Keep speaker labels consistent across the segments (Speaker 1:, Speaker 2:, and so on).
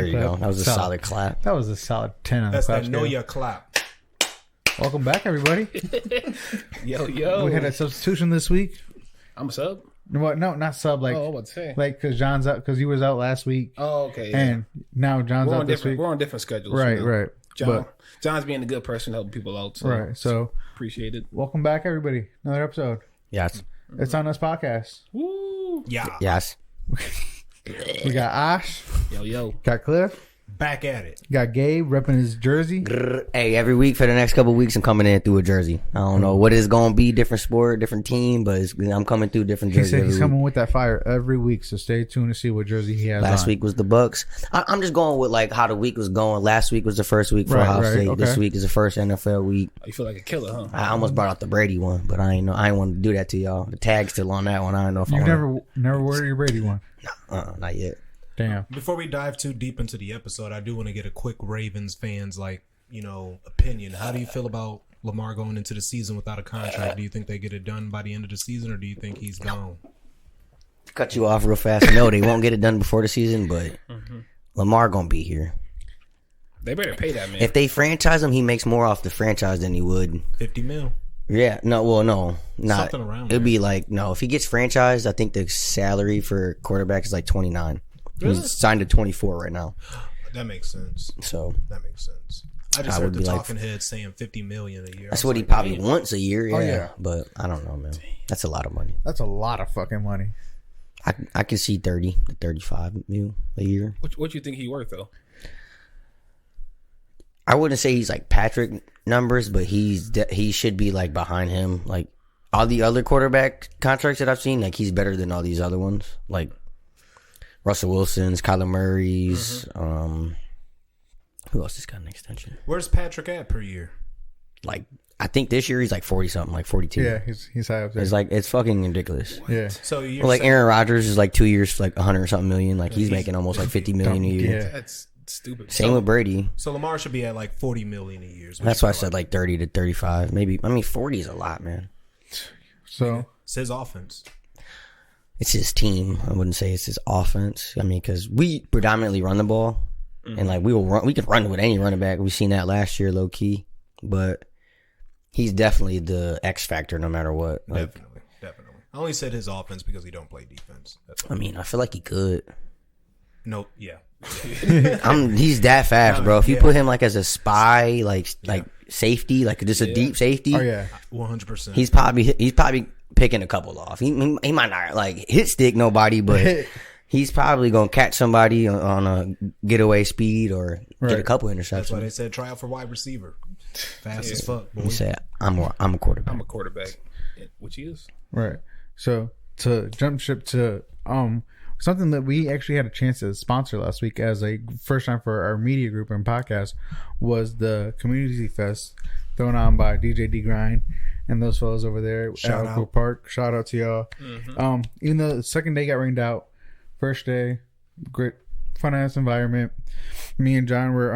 Speaker 1: There you go. That was a solid clap.
Speaker 2: That was a solid 10 on the clap
Speaker 3: That's that know
Speaker 2: scale.
Speaker 3: your clap.
Speaker 2: Welcome back, everybody.
Speaker 4: Yo.
Speaker 2: We had a substitution this week.
Speaker 4: I'm a sub?
Speaker 2: What? No, not sub. Like,
Speaker 4: what to say?
Speaker 2: Like, because John's out, because you was out last week.
Speaker 4: Oh, okay. Yeah.
Speaker 2: And now John's out this week.
Speaker 4: We're on different schedules.
Speaker 2: Right, right.
Speaker 4: John's being a good person, helping people out. So
Speaker 2: right. So,
Speaker 4: appreciate it.
Speaker 2: Welcome back, everybody. Another episode.
Speaker 1: Yes.
Speaker 2: It's on us podcast.
Speaker 4: Woo.
Speaker 3: Yeah.
Speaker 1: Yes.
Speaker 2: We got Ash.
Speaker 4: Yo.
Speaker 2: Got Cliff.
Speaker 3: Back at it.
Speaker 2: Got Gabe repping his jersey.
Speaker 1: Hey, every week for the next couple of weeks, I'm coming in through a jersey. I don't know what it's going to be, different sport, different team, but I'm coming through different
Speaker 2: He
Speaker 1: jerseys.
Speaker 2: said he's coming with that fire every week, so stay tuned to see what jersey he has
Speaker 1: Last
Speaker 2: on.
Speaker 1: week was the Bucks. I'm just going with like how the week was going. Last week was the first week for Ohio State.
Speaker 2: Okay.
Speaker 1: This week is the first NFL week.
Speaker 4: You feel like a killer, huh?
Speaker 1: I almost brought out the Brady one, but I ain't want to do that to y'all. The tag's still on that one. I don't know if
Speaker 2: You
Speaker 1: I
Speaker 2: never wore your Brady one.
Speaker 1: not yet.
Speaker 2: Damn.
Speaker 3: Before we dive too deep into the episode, I do want to get a quick Ravens fans opinion. How do you feel about Lamar going into the season without a contract? Do you think they get it done by the end of the season, or do you think he's gone?
Speaker 1: Cut you off real fast. No, they won't get it done before the season, but Lamar gonna be here.
Speaker 4: They better pay that man.
Speaker 1: If they franchise him, he makes more off the franchise than he would.
Speaker 3: $50 million.
Speaker 1: Yeah, no, not.
Speaker 3: Something around
Speaker 1: It'd
Speaker 3: there.
Speaker 1: be like, no, if he gets franchised, I think the salary for quarterback is like 29.
Speaker 3: Really?
Speaker 1: He's signed to 24 right now.
Speaker 3: That makes sense.
Speaker 1: So
Speaker 3: That makes sense. I just
Speaker 1: I
Speaker 3: heard
Speaker 1: would
Speaker 3: the
Speaker 1: be like-
Speaker 3: talking head saying $50 million a year.
Speaker 1: that's
Speaker 3: I
Speaker 1: what
Speaker 3: was
Speaker 1: he
Speaker 3: like,
Speaker 1: probably
Speaker 3: damn.
Speaker 1: wants a year. Yeah,
Speaker 2: yeah.
Speaker 1: But I don't know, man. That's a lot of money.
Speaker 2: That's a lot of fucking money.
Speaker 1: I can see 30 to 35 mil a year.
Speaker 4: What you think he worth though?
Speaker 1: I wouldn't say he's like Patrick numbers, but he should be like behind him. Like all the other quarterback contracts that I've seen, like he's better than all these other ones. Like Russell Wilson's, Kyler Murray's. Who else has got an extension?
Speaker 3: Where's Patrick at per year?
Speaker 1: Like I think this year he's like 40 something, like 42.
Speaker 2: Yeah, he's high up there.
Speaker 1: It's like it's fucking ridiculous.
Speaker 2: Yeah.
Speaker 3: So you're
Speaker 1: Well, like
Speaker 3: saying-
Speaker 1: Aaron Rodgers is like 2 years, like 100 something million. Like he's making almost like 50 million a year.
Speaker 2: Yeah.
Speaker 4: That's stupid.
Speaker 1: Same with Brady.
Speaker 3: So Lamar should be at like $40 million a year. is what
Speaker 1: That's
Speaker 3: you
Speaker 1: why I
Speaker 3: feel
Speaker 1: said like 30 to 35. Maybe 40 is a lot, man.
Speaker 2: So
Speaker 3: It's his offense.
Speaker 1: It's his team. I wouldn't say it's his offense. I mean, because we predominantly run the ball, and like we can run with any running back. We've seen that last year, low key, but he's definitely the X factor, no matter what. Like,
Speaker 3: Definitely. I only said his offense because he don't play defense. That's all.
Speaker 1: I mean, I feel like he could.
Speaker 3: No, yeah.
Speaker 1: He's that fast, bro. If you
Speaker 3: Yeah.
Speaker 1: put him like as a spy, like safety, like just a deep safety,
Speaker 2: oh yeah.
Speaker 3: 100%.
Speaker 1: he's probably picking a couple off. He might not like hit stick nobody, but he's probably gonna catch somebody on a getaway speed or get a couple
Speaker 3: That's why
Speaker 1: interceptions.
Speaker 3: they said try out for wide receiver. Fast as fuck, boy.
Speaker 1: He said, "I'm a quarterback."
Speaker 4: I'm a quarterback, which he is.
Speaker 2: Right. So to jump ship to something that we actually had a chance to sponsor last week as a first time for our media group and podcast was the Community Fest thrown on by DJ D Grind and those fellows over there
Speaker 3: Shout
Speaker 2: at Oakwood
Speaker 3: out.
Speaker 2: Park. Shout out to y'all. Even though the second day got rained out, first day, great fun ass environment. Me and John were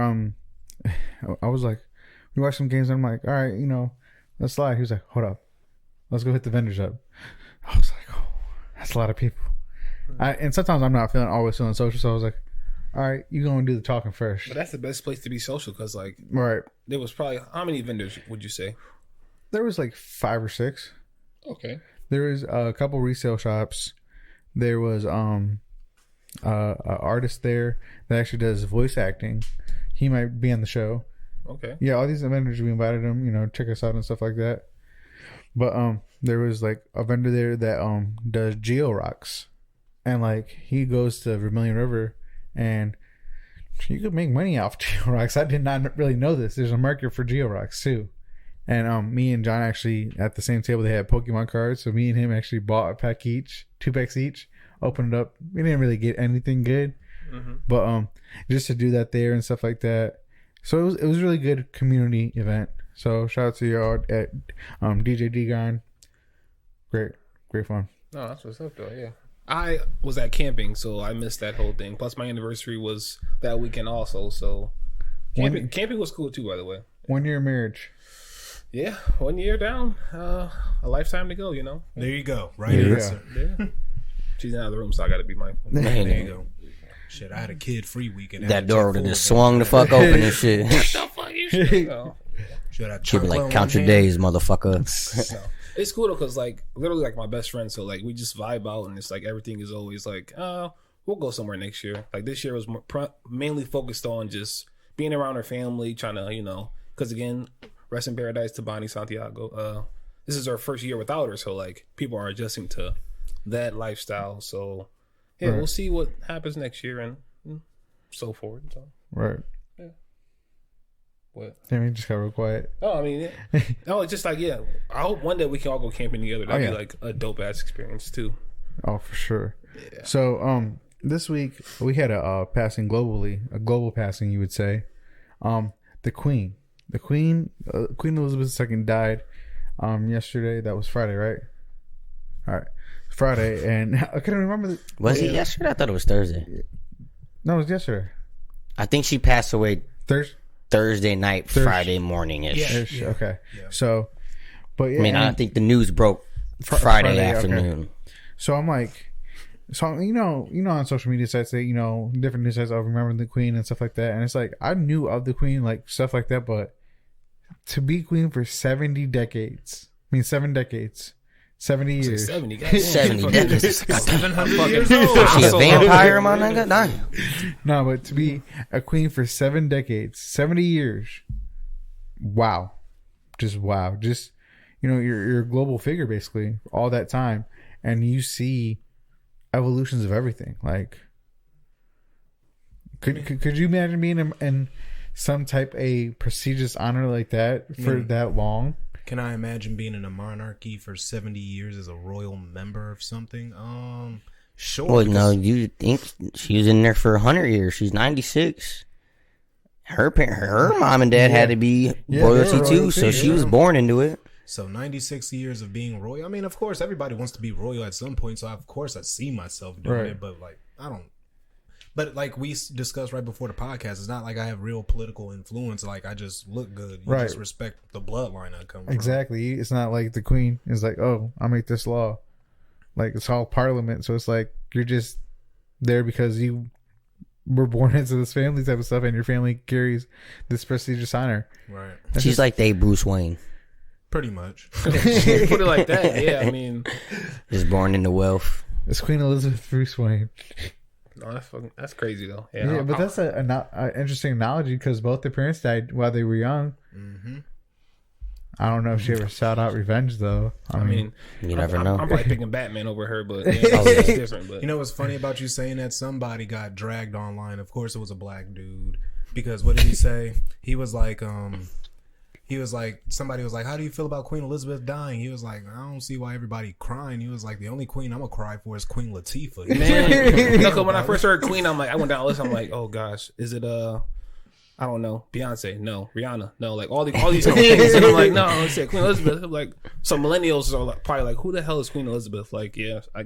Speaker 2: I was like, we watched some games and I'm like, all right, let's slide. He was like, hold up. Let's go hit the vendors up. I was like, oh, that's a lot of people. And sometimes I'm not always feeling social, so I was like, all right, you go and do the talking first.
Speaker 4: But that's the best place to be social because, like,
Speaker 2: Right.
Speaker 4: there was probably how many vendors would you say?
Speaker 2: There was like 5 or 6.
Speaker 4: Okay.
Speaker 2: There was a couple resale shops. There was an artist there that actually does voice acting. He might be on the show.
Speaker 4: Okay.
Speaker 2: Yeah, all these vendors, we invited them, check us out and stuff like that. But there was like a vendor there that does geo rocks, and like he goes to Vermilion River, and you could make money off geo rocks. I did not really know this. There's a market for geo rocks too. And me and John actually at the same table they had Pokemon cards, so me and him actually bought a pack each, 2 packs each. Opened it up. We didn't really get anything good, but just to do that there and stuff like that. So it was a really good community event. So shout out to y'all at DJ D-Gon. Great fun.
Speaker 4: No, that's what's up though. Yeah. I was at camping, so I missed that whole thing. Plus, my anniversary was that weekend also. So camping was cool too, by the way.
Speaker 2: 1 year marriage.
Speaker 4: Yeah, 1 year down, a lifetime to go.
Speaker 3: There you go. Right
Speaker 2: Yeah.
Speaker 3: answer.
Speaker 4: Yeah. She's in the other room, so I got to be mindful.
Speaker 3: There you go. Shit, I had a kid-free weekend.
Speaker 1: That door would have just swung the fuck open and shit.
Speaker 3: She'd
Speaker 1: be like, count your days, motherfucker.
Speaker 4: So, it's cool though, cause like literally like my best friend. So like we just vibe out, and it's like everything is always like, we'll go somewhere next year. Like this year was mainly focused on just being around her family, trying to cause again, rest in paradise to Bonnie Santiago. This is her first year without her, so like people are adjusting to that lifestyle. So yeah, We'll see what happens next year and so forth. So.
Speaker 2: Right.
Speaker 4: What?
Speaker 2: I mean, just got real quiet.
Speaker 4: Oh, I mean, it's just like, I hope one day we can all go camping together. That'd be like a dope ass experience too.
Speaker 2: Oh, for sure.
Speaker 4: Yeah.
Speaker 2: So, this week we had a passing globally, a global passing, you would say. The Queen, Queen Elizabeth II died, yesterday. That was Friday, right? All right, Friday, and I couldn't remember.
Speaker 1: Was it yesterday? I thought it was Thursday.
Speaker 2: No, it was yesterday.
Speaker 1: I think she passed away Thursday night, Friday morning-ish.
Speaker 2: Yeah. Okay. Yeah. So, but yeah.
Speaker 1: I mean, I think the news broke Friday afternoon.
Speaker 2: Okay. So I'm like, on social media sites, they, different news sites, remember the Queen and stuff like that. And it's like, I knew of the Queen, like stuff like that, but to be Queen for 70 decades, 70 years.
Speaker 4: 70
Speaker 1: decades.
Speaker 3: 700 years old.
Speaker 1: She a vampire, my nigga? Nah.
Speaker 2: No, but to be a queen for 7 decades, 70 years. Wow. Just wow. Just, you're a global figure basically all that time. And you see evolutions of everything. Like, could you imagine being in some type of prestigious honor like that for that long?
Speaker 3: Can I imagine being in a monarchy for 70 years as a royal member of something? Sure.
Speaker 1: Well, no, you think she was in there for 100 years. She's 96. Her mom and dad had to be royalty too, so she was born into it.
Speaker 3: So 96 years of being royal. I mean, of course, everybody wants to be royal at some point. So of course, I see myself doing it, but like I don't. But like we discussed right before the podcast, it's not like I have real political influence. Like I just look good. You just respect the bloodline I come from.
Speaker 2: Exactly. It's not like the Queen is like, oh, I make this law. Like it's all Parliament, so it's like you're just there because you were born into this family type of stuff, and your family carries this prestigious honor.
Speaker 3: Right.
Speaker 1: She's like they Bruce Wayne.
Speaker 3: Pretty much.
Speaker 4: Put it like that. Yeah, I mean,
Speaker 1: just born into wealth.
Speaker 2: It's Queen Elizabeth Bruce Wayne.
Speaker 4: No, that's crazy though.
Speaker 2: Yeah, but that's an interesting analogy because both their parents died while they were young. Mm-hmm. I don't know if she ever sought out revenge though. I mean,
Speaker 1: you never know.
Speaker 4: I'm probably picking Batman over her, but it's different. But
Speaker 3: you know what's funny about you saying that? Somebody got dragged online. Of course, it was a black dude. Because what did he say? He was like, somebody was like, how do you feel about Queen Elizabeth dying? He was like, I don't see why everybody crying. He was like, the only queen I'm gonna cry for is Queen Latifah.
Speaker 4: Man, when I first heard Queen, I'm like, I went down the list. I'm like, oh gosh, is it I don't know, Beyonce? No, Rihanna? No, like all these things. And I'm like, no, I said Queen Elizabeth. I'm like, some millennials are like, probably like, who the hell is Queen Elizabeth? Like, yeah, I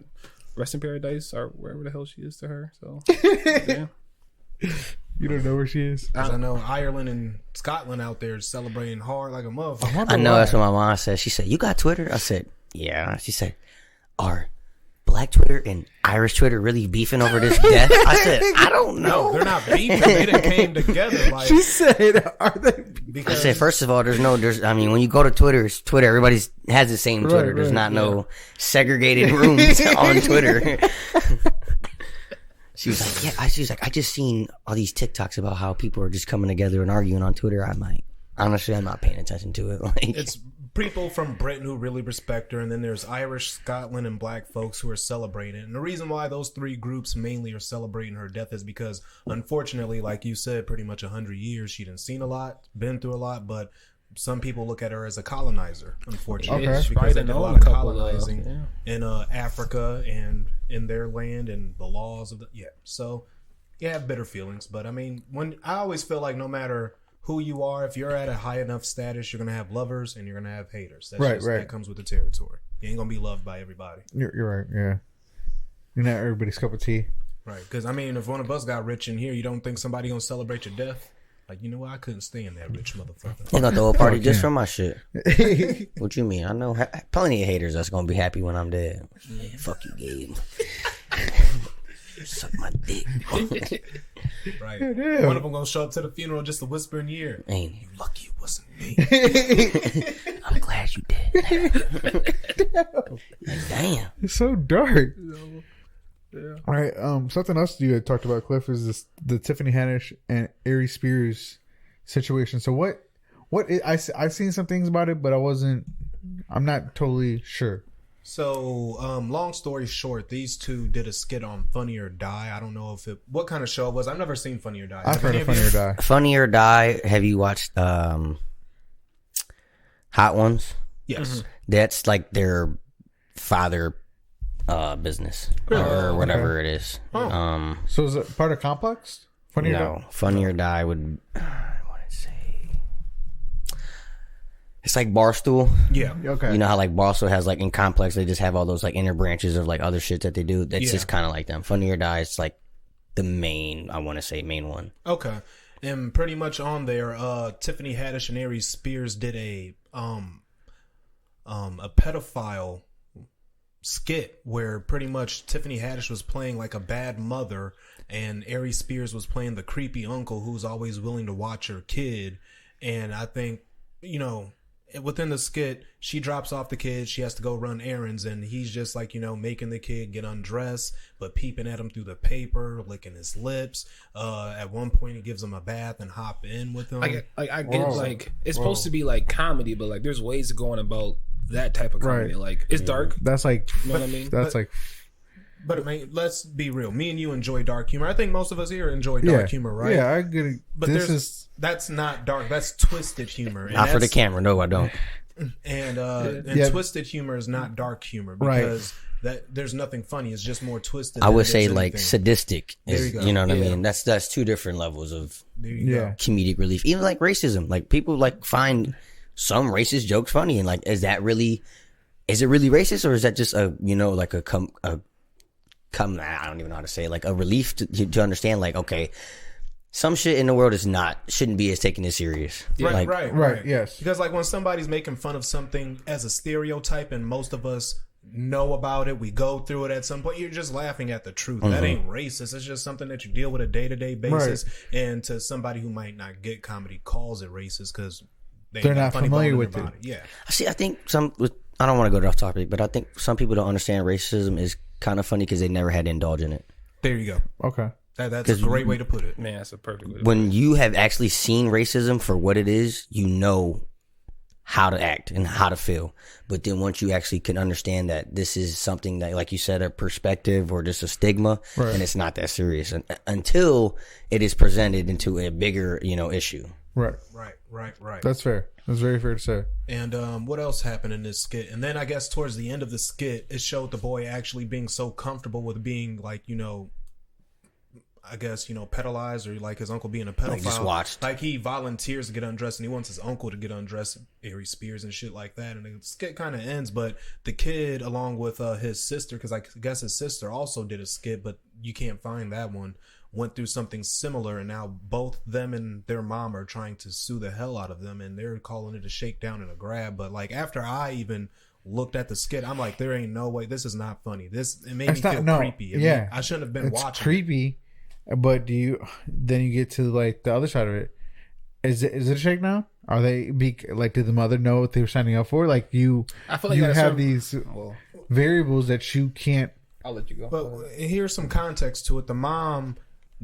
Speaker 4: rest in paradise or wherever the hell she is to her. So, yeah.
Speaker 2: You don't know where she is?
Speaker 3: I know Ireland and Scotland out there celebrating hard like a motherfucker.
Speaker 1: I know that's what my mom said. She said, you got Twitter? I said, yeah. She said, are Black Twitter and Irish Twitter really beefing over this death? I said, I don't know.
Speaker 3: No, they're not beefing. They done came together. Like,
Speaker 2: she said, are they?
Speaker 1: I said, first of all, I mean, when you go to Twitter, it's Twitter. Everybody has the same Twitter. There's not no segregated rooms on Twitter. She was like, yeah. She was like, I just seen all these TikToks about how people are just coming together and arguing on Twitter. I'm like, honestly, I'm not paying attention to it. Like,
Speaker 3: it's people from Britain who really respect her, and then there's Irish, Scotland, and black folks who are celebrating. And the reason why those three groups mainly are celebrating her death is because, unfortunately, like you said, pretty much 100 years, she didn't seen a lot, been through a lot, but some people look at her as a colonizer, unfortunately, because they did a lot of colonizing in Africa and in their land and the laws of so you have bitter feelings. But I mean, when I always feel like no matter who you are, if you're at a high enough status, you're gonna have lovers and you're gonna have haters. That's that comes with the territory. You ain't gonna be loved by everybody.
Speaker 2: You're right. Yeah, you're not everybody's cup of tea.
Speaker 3: Right? Because I mean, if one of us got rich in here, you don't think somebody gonna celebrate your death? Like, you know what? I couldn't stand that rich motherfucker.
Speaker 1: They gonna throw a party just for my shit. What you mean? I know plenty of haters that's gonna be happy when I'm dead. Yeah, fuck you, Gabe. Suck my dick.
Speaker 3: Right.
Speaker 2: damn.
Speaker 3: One of them gonna show up to the funeral just to whisper in your ear.
Speaker 1: Ain't
Speaker 3: You lucky it wasn't me.
Speaker 1: I'm glad you did. Damn.
Speaker 2: It's so dark. All right. Something else you had talked about, Cliff, is the Tiffany Haddish and Aries Spears situation. So I've seen some things about it, but I'm not totally sure.
Speaker 3: So, long story short, these two did a skit on Funny or Die. I don't know what kind of show it was. I've never seen Funny or Die.
Speaker 2: I've heard of Funny or Die.
Speaker 1: Funny or Die. Have you watched Hot Ones?
Speaker 3: Yes.
Speaker 1: That's like their father business or whatever it is.
Speaker 3: Oh.
Speaker 2: So is it part of Complex? Funny or Die?
Speaker 1: No, Funny or Die would. I want to say it's like Barstool.
Speaker 3: Yeah.
Speaker 2: Okay.
Speaker 1: You know how like Barstool has like in Complex they just have all those like inner branches of like other shit that they do. That's just kind of like them. Funny or Die is like the main. I want to say main one.
Speaker 3: Okay. And pretty much on there, Tiffany Haddish and Aries Spears did a pedophile skit where pretty much Tiffany Haddish was playing like a bad mother and Aries Spears was playing the creepy uncle who's always willing to watch her kid. And I think, within the skit, she drops off the kid, she has to go run errands, and he's just like, making the kid get undressed, but peeping at him through the paper, licking his lips. At one point he gives him a bath and hop in with him.
Speaker 4: I get like it's supposed to be like comedy, but like there's ways of going about that type of comedy.
Speaker 2: Right.
Speaker 4: Like it's dark.
Speaker 2: That's like,
Speaker 4: You know what I mean?
Speaker 2: that's like,
Speaker 3: But I mean, let's be real. Me and you enjoy dark humor. I think most of us here enjoy dark humor, right?
Speaker 2: Yeah, I get it.
Speaker 3: But that's not dark. That's twisted humor. And
Speaker 1: Not for the camera. No, I don't.
Speaker 3: And twisted humor is not dark humor because there's nothing funny. It's just more twisted.
Speaker 1: I
Speaker 3: than
Speaker 1: would
Speaker 3: it is
Speaker 1: say like
Speaker 3: anything.
Speaker 1: sadistic.
Speaker 3: There
Speaker 1: Is,
Speaker 3: you go.
Speaker 1: you know what I
Speaker 3: Yeah.
Speaker 1: mean? That's two different levels of
Speaker 3: There you go.
Speaker 1: comedic relief. Even like racism. Like people like find some racist jokes funny, and like is it really racist, or is that just a like a I don't even know how to say it, like a relief to understand like, okay, some shit in the world shouldn't be as taken as serious.
Speaker 3: Right,
Speaker 1: Like,
Speaker 3: right.
Speaker 2: yes.
Speaker 3: Because like when somebody's making fun of something as a stereotype, and most of us know about it, we go through it at some point, you're just laughing at the truth. That ain't racist. It's just something that you deal with a day-to-day basis. And to somebody who might not get comedy calls it racist because
Speaker 2: They're not familiar with it.
Speaker 3: Yeah.
Speaker 1: See, I think I don't want to go off topic, but I think some people don't understand racism is kind of funny because they never had to indulge in it.
Speaker 3: There you go.
Speaker 2: Okay.
Speaker 3: That's a great way to put it.
Speaker 4: Man, that's a perfect way.
Speaker 1: When you have actually seen racism for what it is, you know how to act and how to feel. But then once you actually can understand that this is something that, like you said, a perspective or just a stigma, and it's not that serious until it is presented into a bigger, issue.
Speaker 2: Right.
Speaker 3: Right.
Speaker 2: That's fair. That's very fair to say.
Speaker 3: And what else happened in this skit? And then I guess towards the end of the skit, it showed the boy actually being so comfortable with being like, I guess, pedalized, or like his uncle being a pedophile.
Speaker 1: Like just watched.
Speaker 3: Like he volunteers to get undressed and he wants his uncle to get undressed, Aries Spears and shit like that. And the skit kind of ends, but the kid, along with his sister, because I guess his sister also did a skit, but you can't find that one, went through something similar, and now both them and their mom are trying to sue the hell out of them, and they're calling it a shakedown and a grab. But like after I even looked at the skit, I'm like, there ain't no way, this is not funny. It made me feel creepy. I shouldn't have been watching.
Speaker 2: It's creepy, but then you get to like the other side of it. Is it a shakedown? Are they did the mother know what they were signing up for? Like I feel like you have these variables that you can't.
Speaker 4: I'll let you go.
Speaker 3: But here's some context to it. The mom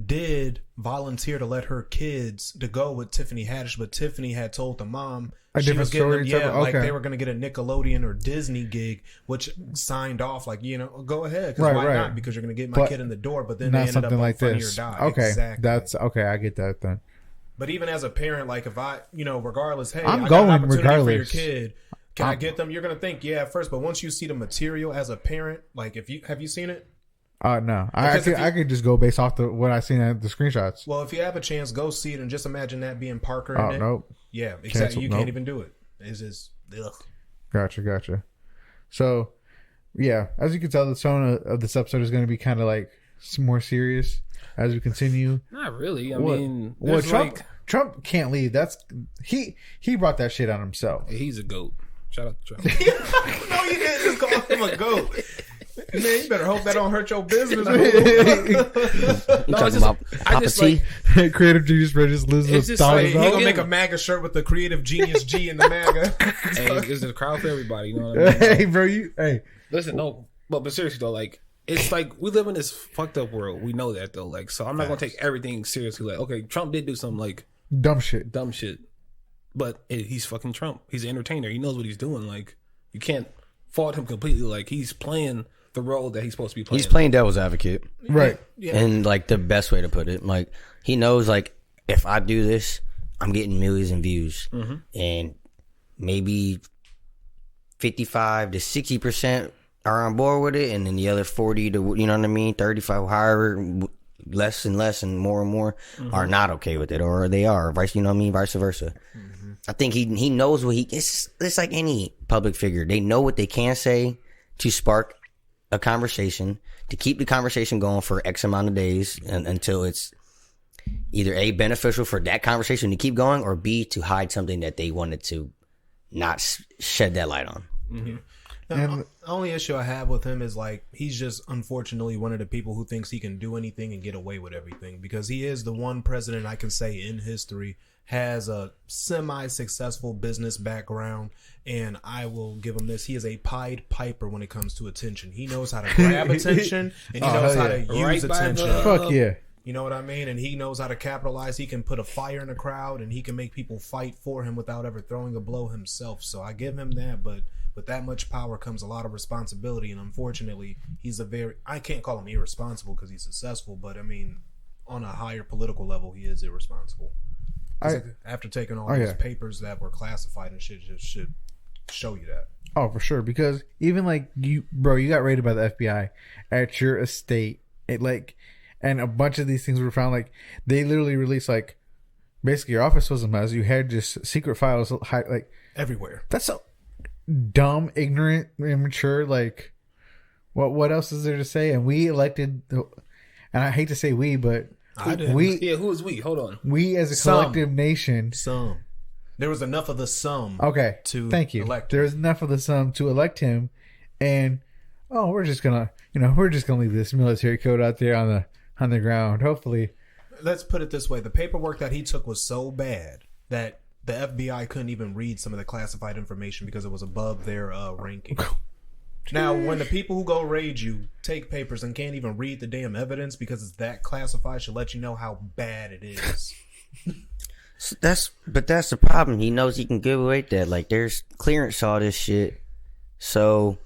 Speaker 3: did volunteer to let her kids to go with Tiffany Haddish, but Tiffany had told the mom
Speaker 2: A different story.
Speaker 3: like they were going to get a Nickelodeon or Disney gig, which signed off like, go ahead, because why not? Because you're going to get my kid in the door. But then they ended up on
Speaker 2: like
Speaker 3: Funny
Speaker 2: this.
Speaker 3: or Die.
Speaker 2: Okay,
Speaker 3: exactly.
Speaker 2: that's okay. I get that then.
Speaker 3: But even as a parent, like if I, regardless, hey,
Speaker 2: I'm
Speaker 3: I
Speaker 2: going
Speaker 3: got an opportunity
Speaker 2: regardless.
Speaker 3: for your kid. Can I get them? You're going to think, yeah, at first. But once you see the material as a parent, like have you seen it?
Speaker 2: No, I could just go based off what I seen at the screenshots.
Speaker 3: Well, if you have a chance, go see it and just imagine that being Parker in it.
Speaker 2: Nope.
Speaker 3: Yeah, exactly. You can't even do it. It's just ugh.
Speaker 2: Gotcha. So, yeah, as you can tell, the tone of this episode is going to be kind of like more serious as we continue.
Speaker 4: Not really. I
Speaker 2: Well,
Speaker 4: mean,
Speaker 2: Trump can't leave. That's he brought that shit on himself.
Speaker 4: he's a goat. Shout out to Trump.
Speaker 3: No, you didn't just call him a goat. Man, you better hope that don't hurt your business.
Speaker 1: Talking about Papa T.
Speaker 2: Creative Genius Bro just loses
Speaker 4: just
Speaker 3: He
Speaker 2: $1,000.
Speaker 3: gonna make a MAGA shirt with the Creative Genius G in the MAGA.
Speaker 4: Hey, it's a crowd for everybody. You know what I mean?
Speaker 2: Hey, bro,
Speaker 4: Listen, no, but seriously though, like it's like we live in this fucked up world. We know that though. Like, so I'm not gonna take everything seriously. Like, okay, Trump did do some like
Speaker 2: dumb shit.
Speaker 4: But he's fucking Trump. He's an entertainer. He knows what he's doing. Like, you can't fault him completely. Like, he's playing the role that he's supposed to be playing.
Speaker 1: He's playing devil's advocate.
Speaker 2: Right.
Speaker 3: Yeah.
Speaker 1: And like the best way to put it, like he knows like if I do this, I'm getting millions in views, and maybe 55 to 60% are on board with it, and then the other 40 to 35, however, less and less and more are not okay with it, or they are vice versa. I think he knows what it's like any public figure. They know what they can say to spark a conversation, to keep the conversation going for X amount of days until it's either A, beneficial for that conversation to keep going, or B, to hide something that they wanted to not shed that light on.
Speaker 3: The only issue I have with him is like he's just unfortunately one of the people who thinks he can do anything and get away with everything, because he is the one president I can say in history has a semi-successful business background, and I will give him this: he is a Pied Piper when it comes to attention. He knows how to grab attention, and he knows how to use attention.
Speaker 2: Fuck yeah.
Speaker 3: You know what I mean? And he knows how to capitalize. He can put a fire in a crowd, and he can make people fight for him without ever throwing a blow himself. So I give him that, but with that much power comes a lot of responsibility, and unfortunately, he's I can't call him irresponsible because he's successful, but I mean, on a higher political level, he is irresponsible. After taking all those papers that were classified and shit, just should show you that.
Speaker 2: Oh, for sure. Because even like you got raided by the FBI at your estate. And a bunch of these things were found. Like, they literally released, like, basically your office was a mess. You had just secret files, like,
Speaker 3: Everywhere.
Speaker 2: That's so dumb, ignorant, immature. Like, what else is there to say? And we elected, and I hate to say we, but
Speaker 3: who
Speaker 4: is we? Hold on.
Speaker 2: We as a collective nation.
Speaker 3: There was enough of the sum.
Speaker 2: Okay.
Speaker 3: Thank you.
Speaker 2: There was enough of the sum to elect him, and we're just gonna leave this military code out there on the ground. Hopefully.
Speaker 3: Let's put it this way: the paperwork that he took was so bad that the FBI couldn't even read some of the classified information because it was above their ranking. Now, when the people who go raid you take papers and can't even read the damn evidence because it's that classified, should let you know how bad it is.
Speaker 1: That's the problem. He knows he can give away that. Like, there's clearance all this shit. So,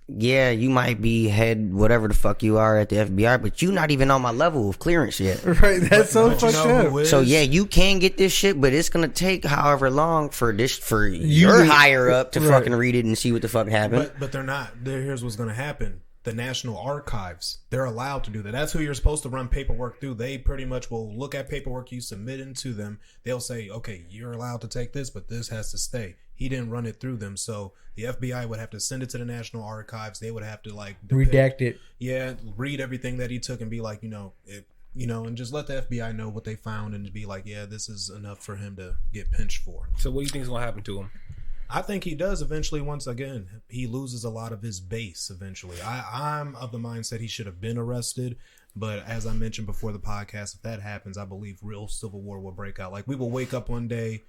Speaker 1: yeah, you might be head whatever the fuck you are at the FBI, but you not even on my level of clearance yet.
Speaker 2: Right, that's so fucked up.
Speaker 1: So yeah, you can get this shit, but it's gonna take however long for your higher up to fucking read it and see what the fuck happened.
Speaker 3: But they're not. Here's what's gonna happen. The National Archives, they're allowed to do that. That's who you're supposed to run paperwork through. They pretty much will look at paperwork you submit into them. They'll say, okay, you're allowed to take this, but this has to stay. He didn't run it through them, so the FBI would have to send it to the National Archives. They would have to
Speaker 2: redact it.
Speaker 3: Yeah, read everything that he took and be like, and just let the FBI know what they found and be like, yeah, this is enough for him to get pinched for.
Speaker 4: So what do you think is going to happen to him?
Speaker 3: I think he does eventually. Once again, he loses a lot of his base eventually. I'm of the mindset he should have been arrested, but as I mentioned before the podcast, if that happens, I believe real civil war will break out. Like, we will wake up one day,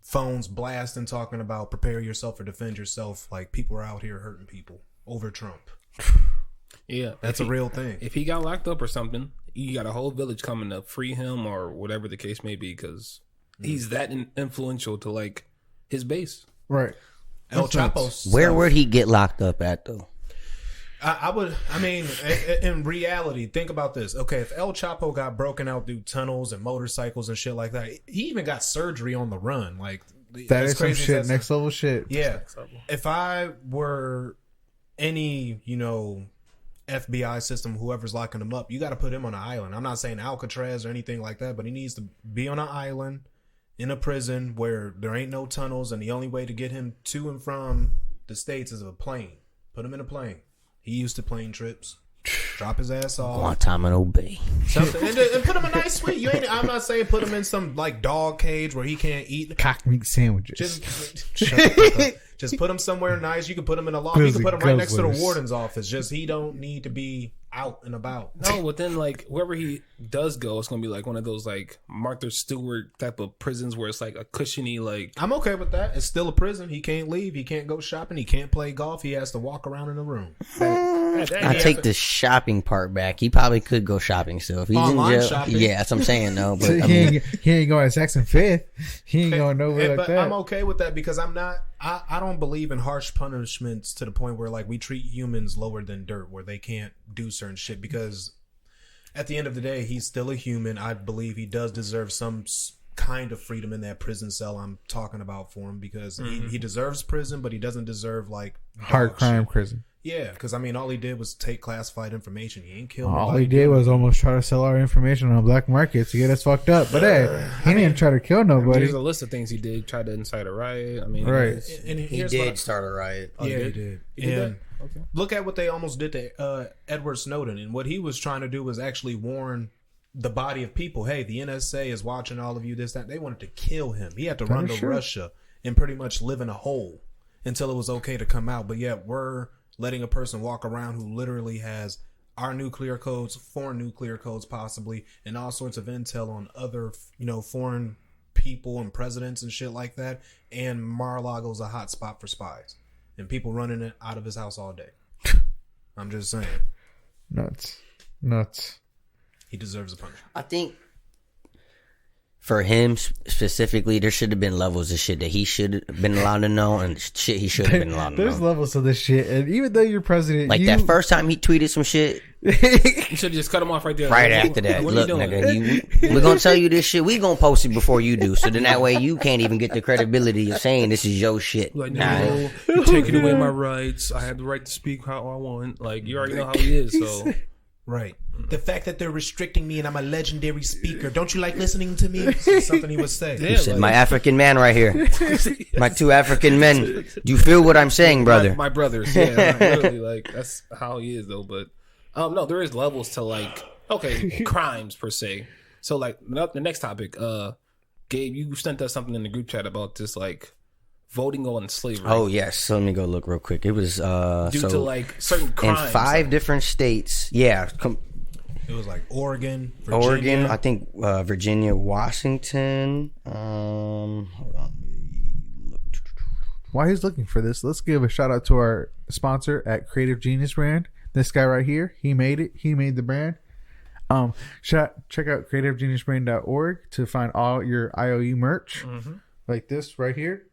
Speaker 3: phones blasting, talking about prepare yourself or defend yourself. Like, people are out here hurting people over Trump.
Speaker 4: Yeah,
Speaker 3: that's a real thing.
Speaker 4: If he got locked up or something, you got a whole village coming to free him or whatever the case may be, because he's that influential to like his base.
Speaker 2: Right.
Speaker 3: El Chapo.
Speaker 1: Where would he get locked up at though?
Speaker 3: In reality, think about this. Okay, if El Chapo got broken out through tunnels and motorcycles and shit like that, he even got surgery on the run. Like,
Speaker 2: that is some shit, next level shit.
Speaker 3: Yeah. If I were any, FBI system, whoever's locking him up, you got to put him on an island. I'm not saying Alcatraz or anything like that, but he needs to be on an island in a prison where there ain't no tunnels, and the only way to get him to and from the States is a plane. Put him in a plane. He used to plane trips. Drop his ass off.
Speaker 1: Guantanamo Bay.
Speaker 3: Something, and put him in a nice suite. I'm not saying put him in some like dog cage where he can't eat
Speaker 2: cock meat sandwiches.
Speaker 3: Just shut the fuck up. Just put him somewhere nice. You can put him in a loft. You can put him right next to the
Speaker 2: Guzzlers.
Speaker 3: warden's office. Just he don't need to be out and about.
Speaker 4: No, but then like wherever he does go, it's gonna be like one of those like Martha Stewart type of prisons where it's like a cushiony like.
Speaker 3: I'm okay with that. It's still a prison. He can't leave. He can't go shopping. He can't play golf. He has to walk around in a room.
Speaker 1: I take the shopping part back. He probably could go shopping still if he's
Speaker 3: Online
Speaker 1: in jail.
Speaker 3: shopping.
Speaker 1: Yeah, that's what I'm saying. No, but I
Speaker 2: he,
Speaker 1: mean,
Speaker 2: he ain't going to Saxon Fifth. He ain't going nowhere like
Speaker 3: But
Speaker 2: that.
Speaker 3: I'm okay with that because I'm not. I don't believe in harsh punishments to the point where like we treat humans lower than dirt, where they can't do certain shit. Because at the end of the day, he's still a human. I believe he does deserve some kind of freedom in that prison cell I'm talking about for him, because he deserves prison, but he doesn't deserve like
Speaker 2: Hard
Speaker 3: dog
Speaker 2: crime
Speaker 3: shit.
Speaker 2: prison.
Speaker 3: Yeah, because I mean, all he did was take classified information. He ain't killed
Speaker 2: All
Speaker 3: nobody.
Speaker 2: he did was almost try to sell our information on black market to get us fucked up. But hey, he didn't try to kill nobody.
Speaker 4: There's a list of things he did. Tried to incite a riot. I mean,
Speaker 2: Right.
Speaker 3: And
Speaker 1: he
Speaker 3: here's
Speaker 1: did
Speaker 3: what
Speaker 1: start a riot.
Speaker 3: yeah, he did.
Speaker 4: He did
Speaker 3: And
Speaker 4: that? Okay.
Speaker 3: look at what they almost did to Edward Snowden. And what he was trying to do was actually warn the body of people, hey, the NSA is watching all of you, this, that. They wanted to kill him. He had to run to Russia and pretty much live in a hole until it was okay to come out. But yet we're letting a person walk around who literally has our nuclear codes, foreign nuclear codes possibly, and all sorts of intel on other, foreign people and presidents and shit like that. And Mar-a-Lago's a hot spot for spies. And people running it out of his house all day. I'm just saying.
Speaker 2: Nuts.
Speaker 3: He deserves a punishment.
Speaker 1: I think for him specifically, there should have been levels of shit that he should have been allowed to know and shit he should have been allowed to
Speaker 2: There's
Speaker 1: know.
Speaker 2: levels to this shit, and even though you're president,
Speaker 1: Like that first time he tweeted some shit.
Speaker 4: You should have just cut him off right there.
Speaker 1: Right
Speaker 4: Like,
Speaker 1: after that,
Speaker 4: what
Speaker 1: look,
Speaker 4: are you doing?
Speaker 1: nigga, we're gonna tell you this shit. We gonna post it before you do, so then that way you can't even get the credibility of saying this is your shit.
Speaker 4: Like,
Speaker 1: Nah.
Speaker 4: no, you're taking away my rights. I have the right to speak how I want. Like, you already know how he is. So,
Speaker 3: Right. The fact that they're restricting me and I'm a legendary speaker. Don't you like listening to me? It's something he would say.
Speaker 1: He said, my African man right here. My two African men. Do you feel what I'm saying, brother?
Speaker 4: my brothers. Yeah, literally, like that's how he is though. But no, there is levels to like crimes per se. So like the next topic, Gabe, you sent us something in the group chat about this like voting on slavery.
Speaker 1: Oh, yes. So let me go look real quick. It was
Speaker 4: due to like certain
Speaker 1: in
Speaker 4: crimes.
Speaker 1: 5 different states. Yeah.
Speaker 3: It was like Oregon, Virginia.
Speaker 1: Oregon, I think Virginia, Washington. Hold on.
Speaker 2: While he's looking for this, let's give a shout out to our sponsor at Creative Genius Brand. This guy right here, he made it. He made the brand. Check out creativegeniusbrand.org to find all your IOU merch, like this right here.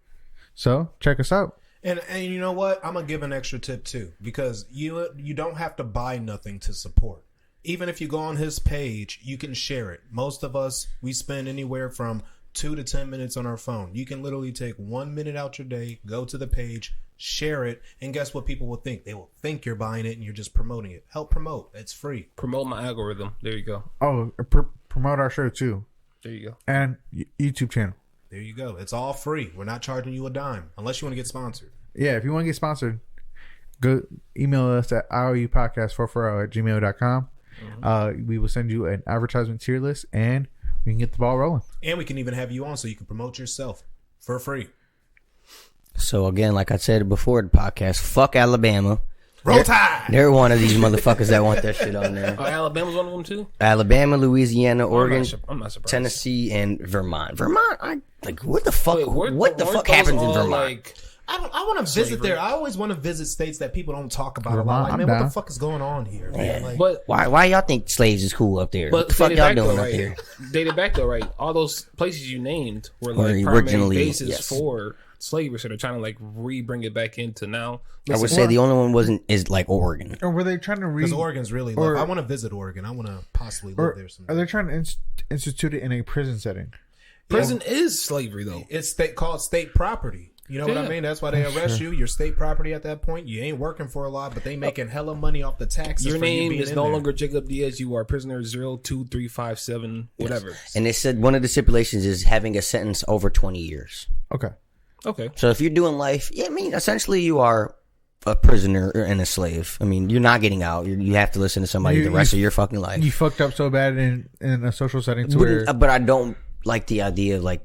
Speaker 2: So check us out.
Speaker 3: And you know what? I'm gonna give an extra tip too, because you don't have to buy nothing to support. Even if you go on his page, you can share it. Most of us, we spend anywhere from 2 to 10 minutes on our phone. You can literally take 1 minute out your day, go to the page, share it, and guess what people will think? They will think you're buying it and you're just promoting it. Help promote. It's free.
Speaker 4: Promote my algorithm. There you go.
Speaker 2: Oh, promote our show too,
Speaker 4: There you go.
Speaker 2: and YouTube channel.
Speaker 3: There you go. It's all free. We're not charging you a dime unless you want to get sponsored.
Speaker 2: Yeah, if you want to get sponsored, go email us at ioupodcast440@gmail.com. We will send you an advertisement tier list, and we can get the ball rolling.
Speaker 3: And we can even have you on so you can promote yourself for free.
Speaker 1: So again, like I said before the podcast, fuck Alabama.
Speaker 3: Roll Tide!
Speaker 1: They're one of these motherfuckers that want that shit on there.
Speaker 4: Oh, Alabama's one of them too.
Speaker 1: Alabama, Louisiana, Oregon,
Speaker 4: I'm not surprised.
Speaker 1: Tennessee, and Vermont. What the fuck?
Speaker 4: Wait,
Speaker 1: what the
Speaker 4: weren't
Speaker 1: fuck
Speaker 4: those
Speaker 1: happens in
Speaker 4: all,
Speaker 1: Vermont?
Speaker 4: Like,
Speaker 3: I want to visit there. I always want to visit states that people don't talk about a
Speaker 2: Vermont,
Speaker 3: lot. Like,
Speaker 2: I'm
Speaker 3: man, what
Speaker 2: down.
Speaker 3: the fuck is going on here? Man? Like,
Speaker 4: but
Speaker 1: Why y'all think slaves is cool up there? What the fuck
Speaker 4: dated
Speaker 1: y'all
Speaker 4: back
Speaker 1: doing
Speaker 4: though,
Speaker 1: up
Speaker 4: right?
Speaker 1: there?
Speaker 4: Dated back though, right? All those places you named were
Speaker 1: Were
Speaker 4: like primary
Speaker 1: originally,
Speaker 4: bases
Speaker 1: yes.
Speaker 4: for slavery, so they're trying to like bring it back into now.
Speaker 1: I would say the only one is like Oregon.
Speaker 2: Or were they trying to
Speaker 3: because Oregon's really
Speaker 2: or-
Speaker 3: I want to visit Oregon. I want to possibly live
Speaker 2: or
Speaker 3: there someday.
Speaker 2: are they trying to institute it in a prison setting?
Speaker 4: prison is slavery though.
Speaker 3: It's called state property. You know what I
Speaker 4: Yeah.
Speaker 3: mean? That's why they arrest you. You're state property at that point. You ain't working for a lot, but they making hella money off the taxes.
Speaker 4: Your
Speaker 3: for you
Speaker 4: name
Speaker 3: being
Speaker 4: is
Speaker 3: in
Speaker 4: no
Speaker 3: there.
Speaker 4: longer Jacob Diaz. You are prisoner 02357 whatever.
Speaker 1: And they said one of the stipulations is having a sentence over 20 years.
Speaker 2: Okay.
Speaker 4: Okay.
Speaker 1: So if you're doing life, yeah, I mean, essentially you are a prisoner and a slave. I mean, you're not getting out. You have to listen to somebody the rest of your fucking life.
Speaker 2: You fucked up so bad in a social setting to where
Speaker 1: But I don't like the idea of like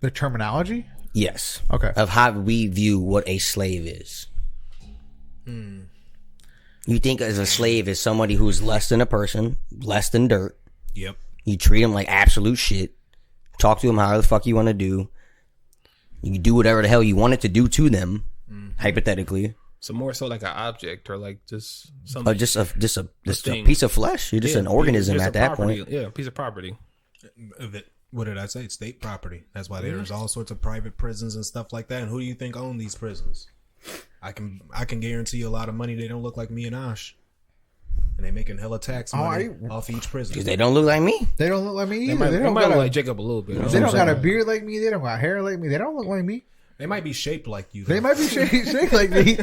Speaker 2: the terminology.
Speaker 1: Yes.
Speaker 2: Okay.
Speaker 1: Of how we view what a slave is. You think as a slave is somebody who's less than a person, less than dirt.
Speaker 3: Yep.
Speaker 1: You treat them like absolute shit. Talk to them however the fuck you want to do. You do whatever the hell you want it to do to them, hypothetically.
Speaker 4: So more so like an object or like just something.
Speaker 1: Just a
Speaker 4: thing.
Speaker 1: piece of flesh. You're just an organism
Speaker 4: just
Speaker 1: at
Speaker 4: a
Speaker 1: that
Speaker 4: property.
Speaker 1: point.
Speaker 4: Yeah, a piece of property.
Speaker 3: What did I say? State property. That's why there's all sorts of private prisons and stuff like that. And who do you think own these prisons? I can guarantee you a lot of money. They don't look like me and Ash, and they making hella tax money off each prison.
Speaker 1: Because they don't look like me.
Speaker 2: They don't look like me either.
Speaker 4: They
Speaker 2: They don't
Speaker 4: might
Speaker 2: got
Speaker 4: look
Speaker 2: a,
Speaker 4: like Jacob a little bit.
Speaker 2: they don't got a beard like me. They don't got hair like me. They don't look like me.
Speaker 3: They might be shaped like you. Though.
Speaker 2: They might be shaped like me.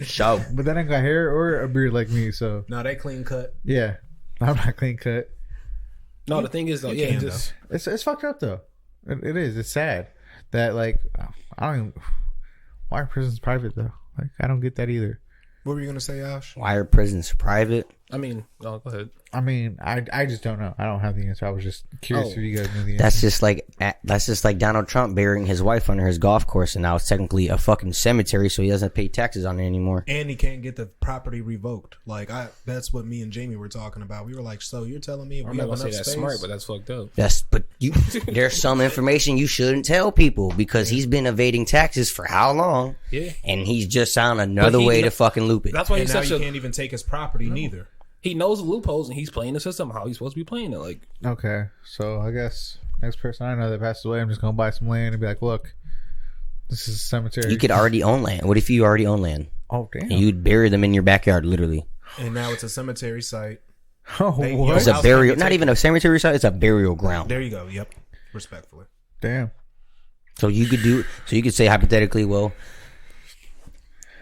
Speaker 1: Show.
Speaker 2: But they don't got hair or a beard like me. So
Speaker 3: No, they clean cut.
Speaker 2: yeah, I'm not clean cut.
Speaker 4: No, the thing is though,
Speaker 3: You can,
Speaker 4: just
Speaker 2: It's fucked up though. It is. It's sad that like I don't even. Why are prisons private though? Like I don't get that either.
Speaker 3: What were you gonna say, Ash?
Speaker 1: Why are prisons private?
Speaker 4: I mean, no, go ahead.
Speaker 2: I mean, I just don't know. I don't have the answer. I was just curious if you guys knew the answer.
Speaker 1: That's just like Donald Trump burying his wife under his golf course, and now it's technically a fucking cemetery, so he doesn't pay taxes on it anymore.
Speaker 3: And he can't get the property revoked. Like that's what me and Jamie were talking about. We were like, so you're telling me if
Speaker 4: I'm
Speaker 3: we
Speaker 4: not
Speaker 3: have
Speaker 4: gonna
Speaker 3: enough
Speaker 4: say that's
Speaker 3: space?
Speaker 4: smart, but that's fucked up.
Speaker 1: But there's some information you shouldn't tell people because he's been evading taxes for how long?
Speaker 4: Yeah.
Speaker 1: And he's just found another way to fucking loop it.
Speaker 4: That's why
Speaker 3: And
Speaker 4: he's
Speaker 3: now
Speaker 4: such
Speaker 3: you
Speaker 4: a.
Speaker 3: can't even take his property neither.
Speaker 4: He knows the loopholes and he's playing the system how he's supposed to be playing it. Like,
Speaker 2: Okay, so I guess next person I know that passed away, I'm just gonna buy some land and be like, look, this is a cemetery.
Speaker 1: You could already own land. What if you already own land?
Speaker 2: Oh damn!
Speaker 1: And you'd bury them in your backyard, literally.
Speaker 3: And now it's a cemetery site.
Speaker 2: Oh
Speaker 3: They-
Speaker 2: what?
Speaker 1: It's
Speaker 3: House
Speaker 1: a
Speaker 3: can be
Speaker 1: burial, not
Speaker 3: taken.
Speaker 1: even a cemetery site. It's a burial ground.
Speaker 3: There you go. Yep. Respectfully.
Speaker 2: Damn.
Speaker 1: So you could say hypothetically, well,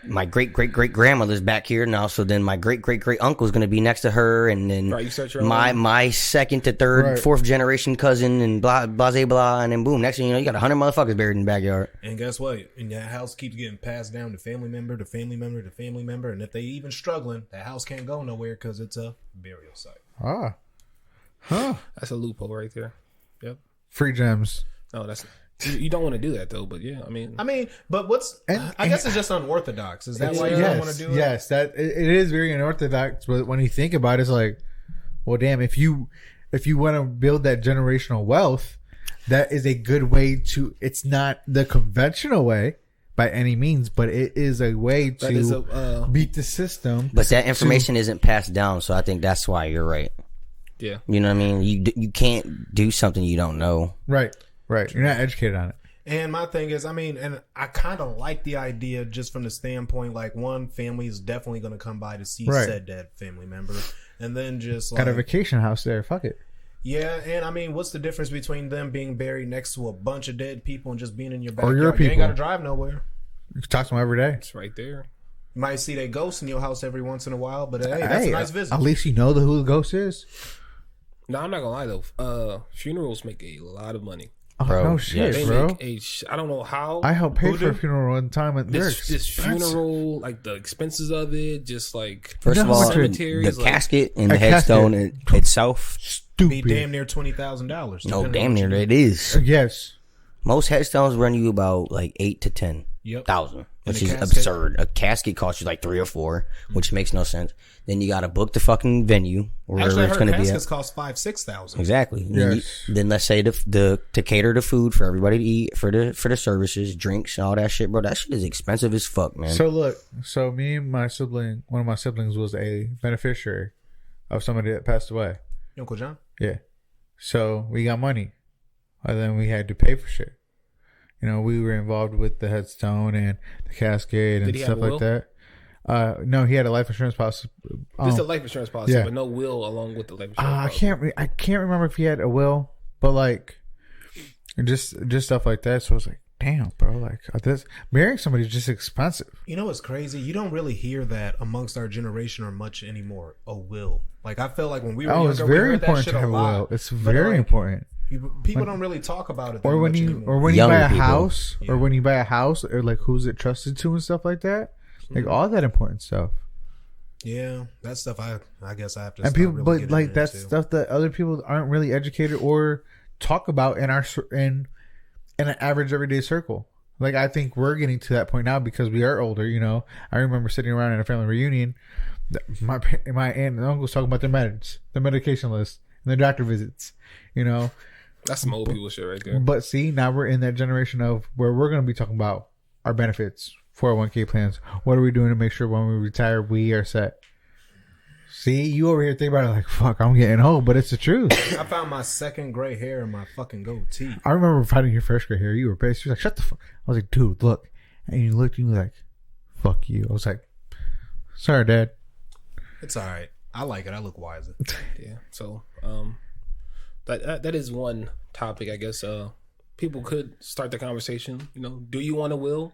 Speaker 1: my great grandmother's back here now, so then my great uncle is going to be next to her, and then
Speaker 4: right, you start your own.
Speaker 1: my second to third,
Speaker 2: Right.
Speaker 1: fourth generation cousin, and blah blah, and then boom, next thing you know, you got 100 motherfuckers buried in the backyard.
Speaker 3: And guess what? And that house keeps getting passed down to family member to family member to family member. And if they even struggling, that house can't go nowhere because it's a burial site.
Speaker 2: Ah. Huh.
Speaker 4: That's a loophole right there. Yep.
Speaker 2: Free gems.
Speaker 4: No, that's you don't want to do that though. But yeah, I mean,
Speaker 3: But I guess it's just unorthodox. Is that why you don't want to do it?
Speaker 2: Yes, that it is very unorthodox. But when you think about it, it's like, well, damn, if you want to build that generational wealth, that is a good way to. It's not the conventional way by any means, but it is a way to beat the system.
Speaker 1: But that information isn't passed down, so I think that's why you're right.
Speaker 4: yeah.
Speaker 1: You know what I mean? You can't do something you don't know.
Speaker 2: Right. You're not educated on it.
Speaker 3: And my thing is, and I kind of like the idea just from the standpoint, like one family is definitely going to come by to see
Speaker 2: Right.
Speaker 3: said dead family member. And then just like,
Speaker 2: Got a vacation house there. Fuck it.
Speaker 3: yeah. And what's the difference between them being buried next to a bunch of dead people and just being in your backyard?
Speaker 2: Or your
Speaker 3: You ain't
Speaker 2: people.
Speaker 3: got to drive nowhere.
Speaker 2: You can talk to them every day.
Speaker 4: It's right there.
Speaker 3: You might see their ghosts in your house every once in a while, but hey, that's a nice visit.
Speaker 2: At least you know who the ghost is.
Speaker 4: No, I'm not gonna lie though. Funerals make a lot of money.
Speaker 2: Oh,
Speaker 1: Bro,
Speaker 2: no shit,
Speaker 4: They
Speaker 2: bro.
Speaker 4: make I don't know how.
Speaker 2: I helped pay
Speaker 3: Who
Speaker 2: for a
Speaker 3: do?
Speaker 2: funeral one time, and they're
Speaker 4: this
Speaker 2: expensive.
Speaker 4: funeral, like the expenses of it, just like
Speaker 1: First
Speaker 2: You
Speaker 1: of
Speaker 2: know how
Speaker 1: all,
Speaker 2: much
Speaker 1: the
Speaker 4: cemeteries, like,
Speaker 1: casket and the
Speaker 2: a casket.
Speaker 1: headstone itself.
Speaker 3: Be
Speaker 2: Stupid.
Speaker 3: damn near $20,000.
Speaker 1: No, damn near it is.
Speaker 2: Yes.
Speaker 1: Most headstones run you about like 8 to 10
Speaker 3: Yep.
Speaker 1: thousand, which
Speaker 3: And
Speaker 1: is
Speaker 3: a casket?
Speaker 1: absurd. A casket costs you like 3 or 4, which makes no sense. Then you got to book the fucking venue wherever
Speaker 3: Actually, I
Speaker 1: it's
Speaker 3: heard
Speaker 1: going to be
Speaker 3: caskets
Speaker 1: at.
Speaker 3: cost $5,000-$6,000.
Speaker 1: Exactly.
Speaker 2: Yes.
Speaker 1: Then let's say to cater the food for everybody to eat, for the services, drinks, and all that shit, bro. That shit is expensive as fuck, man.
Speaker 2: So look, me and my sibling, one of my siblings was a beneficiary of somebody that passed away.
Speaker 3: Uncle John.
Speaker 2: Yeah. So we got money, and then we had to pay for shit. You know, we were involved with the headstone and the casket and
Speaker 4: Did he have
Speaker 2: stuff
Speaker 4: a
Speaker 2: like
Speaker 4: will?
Speaker 2: that. No, he had a life insurance policy.
Speaker 4: just a life insurance policy,
Speaker 2: yeah.
Speaker 4: but no will along with the life insurance.
Speaker 2: I
Speaker 4: policy.
Speaker 2: can't remember if he had a will, but like, just stuff like that. So I was like, damn, bro, like this marrying somebody is just expensive.
Speaker 3: You know what's crazy? You don't really hear that amongst our generation or much anymore. A will. Like I feel like when we were
Speaker 2: Oh,
Speaker 3: younger,
Speaker 2: it's
Speaker 3: we
Speaker 2: very
Speaker 3: heard that
Speaker 2: important
Speaker 3: shit
Speaker 2: to
Speaker 3: a
Speaker 2: have a
Speaker 3: lot.
Speaker 2: will. It's
Speaker 3: But,
Speaker 2: very
Speaker 3: like,
Speaker 2: important.
Speaker 3: People don't really talk about it that
Speaker 2: Or when
Speaker 3: much
Speaker 2: you
Speaker 3: anymore.
Speaker 2: buy
Speaker 1: Younger
Speaker 2: a
Speaker 1: people.
Speaker 2: house,
Speaker 3: Yeah.
Speaker 2: or when you buy a house, or like who's it trusted to and stuff like that. Like all that important stuff.
Speaker 3: Yeah, that stuff I guess I have to.
Speaker 2: And
Speaker 3: start
Speaker 2: people,
Speaker 3: really
Speaker 2: but
Speaker 3: getting
Speaker 2: like
Speaker 3: into.
Speaker 2: that's stuff that other people aren't really educated or talk about in in an average everyday circle. Like, I think we're getting to that point now because we are older, you know. I remember sitting around in a family reunion. My aunt and uncle was talking about their meds, their medication list, and their doctor visits, you know.
Speaker 4: That's some old people shit right there.
Speaker 2: But see, now we're in that generation of where we're going to be talking about our benefits, 401k plans. What are we doing to make sure when we retire, we are set? See, you over here thinking about it like, fuck, I'm getting old, but it's the truth.
Speaker 3: I found my second gray hair in my fucking goatee.
Speaker 2: I remember finding your first gray hair. You were pissed. You were like, shut the fuck. I was like, dude, look. And you looked and you were like, fuck you. I was like, sorry, Dad.
Speaker 3: It's all right. I like it. I look wiser.
Speaker 4: Yeah. So, that is one topic, I guess. People could start the conversation. You know, do you want a will?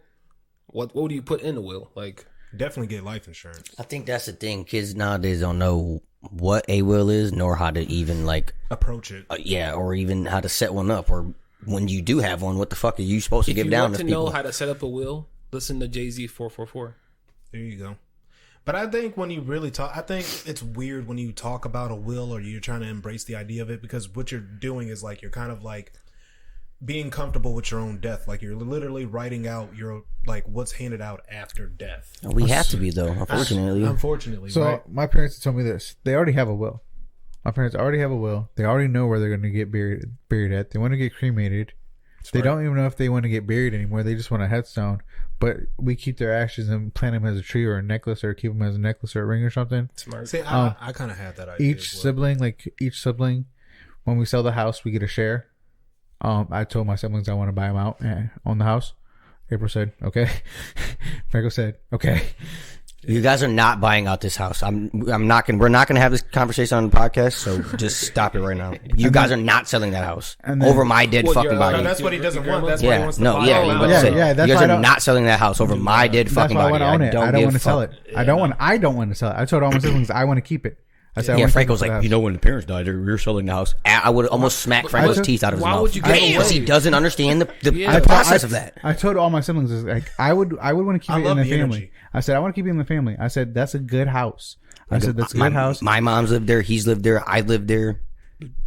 Speaker 4: What do you put in a will? Like,
Speaker 3: definitely get life insurance.
Speaker 1: I think that's the thing. Kids nowadays don't know what a will is, nor how to even like
Speaker 3: approach it.
Speaker 1: Yeah, or even how to set one up, or when you do have one, what the fuck are you supposed to give down to people?
Speaker 4: If you want to know how to set up a will, listen to Jay-Z 444.
Speaker 3: There you go. But I think when you really talk, I think it's weird when you talk about a will or you're trying to embrace the idea of it, because what you're doing is like you're kind of like being comfortable with your own death. Like you're literally writing out your like what's handed out after death.
Speaker 1: We have to be though, unfortunately.
Speaker 3: Unfortunately.
Speaker 2: So
Speaker 3: right?
Speaker 2: My parents told me this. They already have a will. My parents already have a will. They already know where they're going to get buried at. They want to get cremated. They don't even know if they want to get buried anymore. They just want a headstone. But we keep their ashes and plant them as a tree or a necklace, or keep them as a necklace or a ring or something.
Speaker 4: Smart.
Speaker 3: See, I kind of had that idea.
Speaker 2: Each sibling, when we sell the house, we get a share. I told my siblings I want to buy them out on the house. April said, okay. Franco said, okay.
Speaker 1: You guys are not buying out this house. We're not gonna have this conversation on the podcast, so just stop it right now. You guys are not selling that house over my dead fucking body.
Speaker 3: No, that's what he doesn't want. That's what he wants to buy.
Speaker 1: You guys are not selling that house over my dead fucking body.
Speaker 2: I don't want to sell it. I don't want to sell it. I told all my siblings I want to keep it. I said,
Speaker 1: Franco's like, you know, when the parents died, we were selling the house. I would almost smack Franco's teeth out of his mouth. Why would you give it away? He doesn't understand the process of that.
Speaker 2: I told all my siblings, like, I would want to keep it in the family. I said, I want to keep it in the family. I said, that's a good house. I said, that's a good house.
Speaker 1: My mom's lived there. He's lived there. I lived there.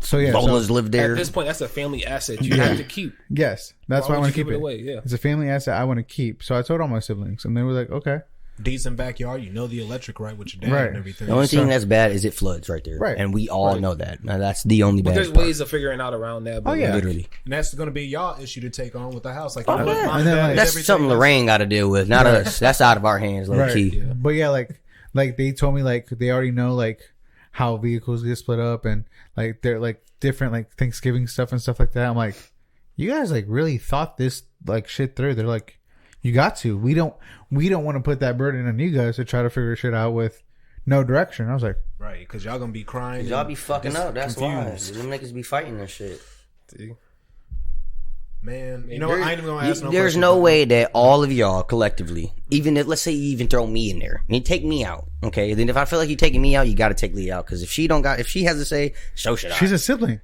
Speaker 2: So yeah,
Speaker 1: Lola's lived there.
Speaker 4: At this point, that's a family asset you have to keep.
Speaker 2: Yes, that's why I want to keep it
Speaker 4: away. Yeah,
Speaker 2: it's a family asset I want to keep. So I told all my siblings, and they were like, okay.
Speaker 3: Decent backyard, you know the electric right with your dad and everything.
Speaker 1: The only thing that's bad is it floods right there,
Speaker 2: right?
Speaker 1: And we all know that. Now, that's the only bad.
Speaker 4: There's
Speaker 1: part.
Speaker 4: ways of figuring out around that. But
Speaker 1: literally,
Speaker 3: and that's going to be y'all issue to take on with the house. Like,
Speaker 1: that's something Lorraine got to deal with, not us. That's out of our hands, low key.
Speaker 2: Yeah. But yeah, like they told me, like they already know like how vehicles get split up, and like they're like different like Thanksgiving stuff and stuff like that. I'm like, you guys like really thought this like shit through. They're like, you got to. We don't want to put that burden on you guys to try to figure shit out with no direction. I was like,
Speaker 3: right, because y'all gonna be crying.
Speaker 1: Y'all be fucking up. That's confused. Why them niggas be fighting this shit.
Speaker 3: Man, you know what? I ain't even gonna ask no questions.
Speaker 1: There's no way that all of y'all collectively, even if, let's say you even throw me in there, and you take me out, okay? Then if I feel like you taking me out, you got to take Lee out, because if she has to say, so should I.
Speaker 2: She's a sibling.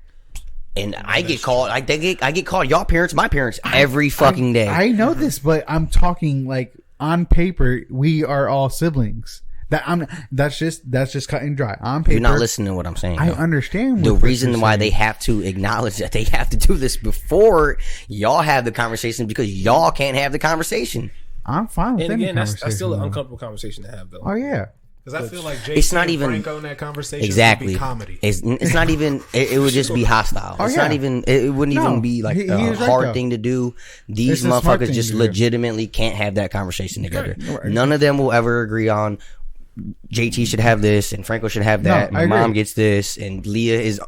Speaker 1: And I get called. I get called. Y'all parents, my parents, every fucking day.
Speaker 2: I know this, but I'm talking like on paper. We are all siblings. That's just cut and dry on paper.
Speaker 1: You're not listening to what I'm saying.
Speaker 2: I understand
Speaker 1: the reason why they have to acknowledge that they have to do this before y'all have the conversation, because y'all can't have the conversation.
Speaker 2: I'm fine with
Speaker 4: any conversation. That's still an uncomfortable conversation to have, though.
Speaker 2: Oh yeah.
Speaker 3: Because I feel like
Speaker 1: it's not even
Speaker 3: Franco in that conversation
Speaker 1: exactly
Speaker 3: would be comedy.
Speaker 1: It's not even. It would just be hostile. It's not even. It wouldn't even be like a hard thing to do. These motherfuckers just legitimately can't have that conversation together. Right. None of them will ever agree on JT should have this and Franco should have that. My mom gets this and Leah is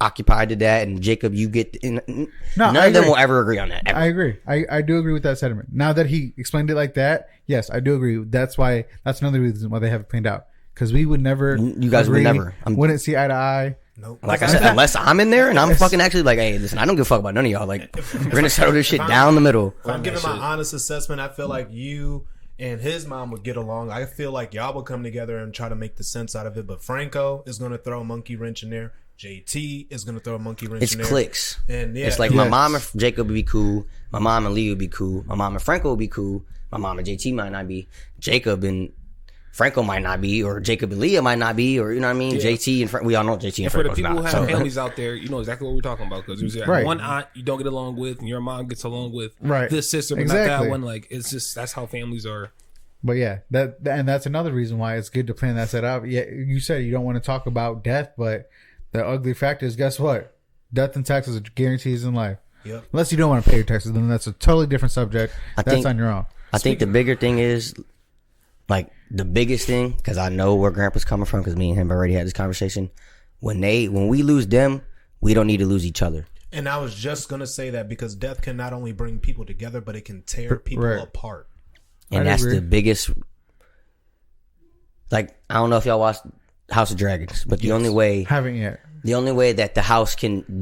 Speaker 1: occupied to that, and Jacob, you get. None of them will ever agree on that. Ever.
Speaker 2: I agree. I do agree with that sentiment. Now that he explained it like that, yes, I do agree. That's another reason why they have it planned out, because we would never.
Speaker 1: You guys would never.
Speaker 2: Wouldn't see eye to eye.
Speaker 3: Nope.
Speaker 1: Like I said, unless I'm in there and I'm fucking actually like, hey, listen, I don't give a fuck about none of y'all. Like, we're gonna settle this shit down the middle.
Speaker 3: If I'm giving my honest assessment, I feel like you and his mom would get along. I feel like y'all would come together and try to make the sense out of it. But Franco is going to throw a monkey wrench in there. JT is going to throw a monkey wrench in there.
Speaker 1: It's clicks.
Speaker 3: And yeah,
Speaker 1: it's like my mom and Jacob would be cool. My mom and Lee would be cool. My mom and Franco would be cool. My mom and JT might not be. Jacob and Franco might not be, or Jacob and Leah might not be, or you know what I mean. JT and we all know JT and
Speaker 4: for the
Speaker 1: Franco's
Speaker 4: people who
Speaker 1: not.
Speaker 4: have families out there, you know exactly what we're talking about because there's
Speaker 2: Right.
Speaker 4: one aunt you don't get along with, and your mom gets along with
Speaker 2: Right.
Speaker 4: this sister, but not that one. Like it's just that's how families are.
Speaker 2: But yeah, that's another reason why it's good to plan that set up. Yeah, you said you don't want to talk about death, but the ugly fact is, guess what? Death and taxes are guarantees in life.
Speaker 3: Yep.
Speaker 2: Unless you don't want to pay your taxes, then that's a totally different subject. That's on your own.
Speaker 1: I think the bigger thing is, like, the biggest thing, because I know where Grandpa's coming from, because me and him already had this conversation. When we lose them, we don't need to lose each other.
Speaker 3: And I was just gonna say that because death can not only bring people together, but it can tear people apart.
Speaker 1: And that's the biggest. Like, I don't know if y'all watched House of Dragons, but the only way
Speaker 2: Haven't yet.
Speaker 1: the only way that the house can be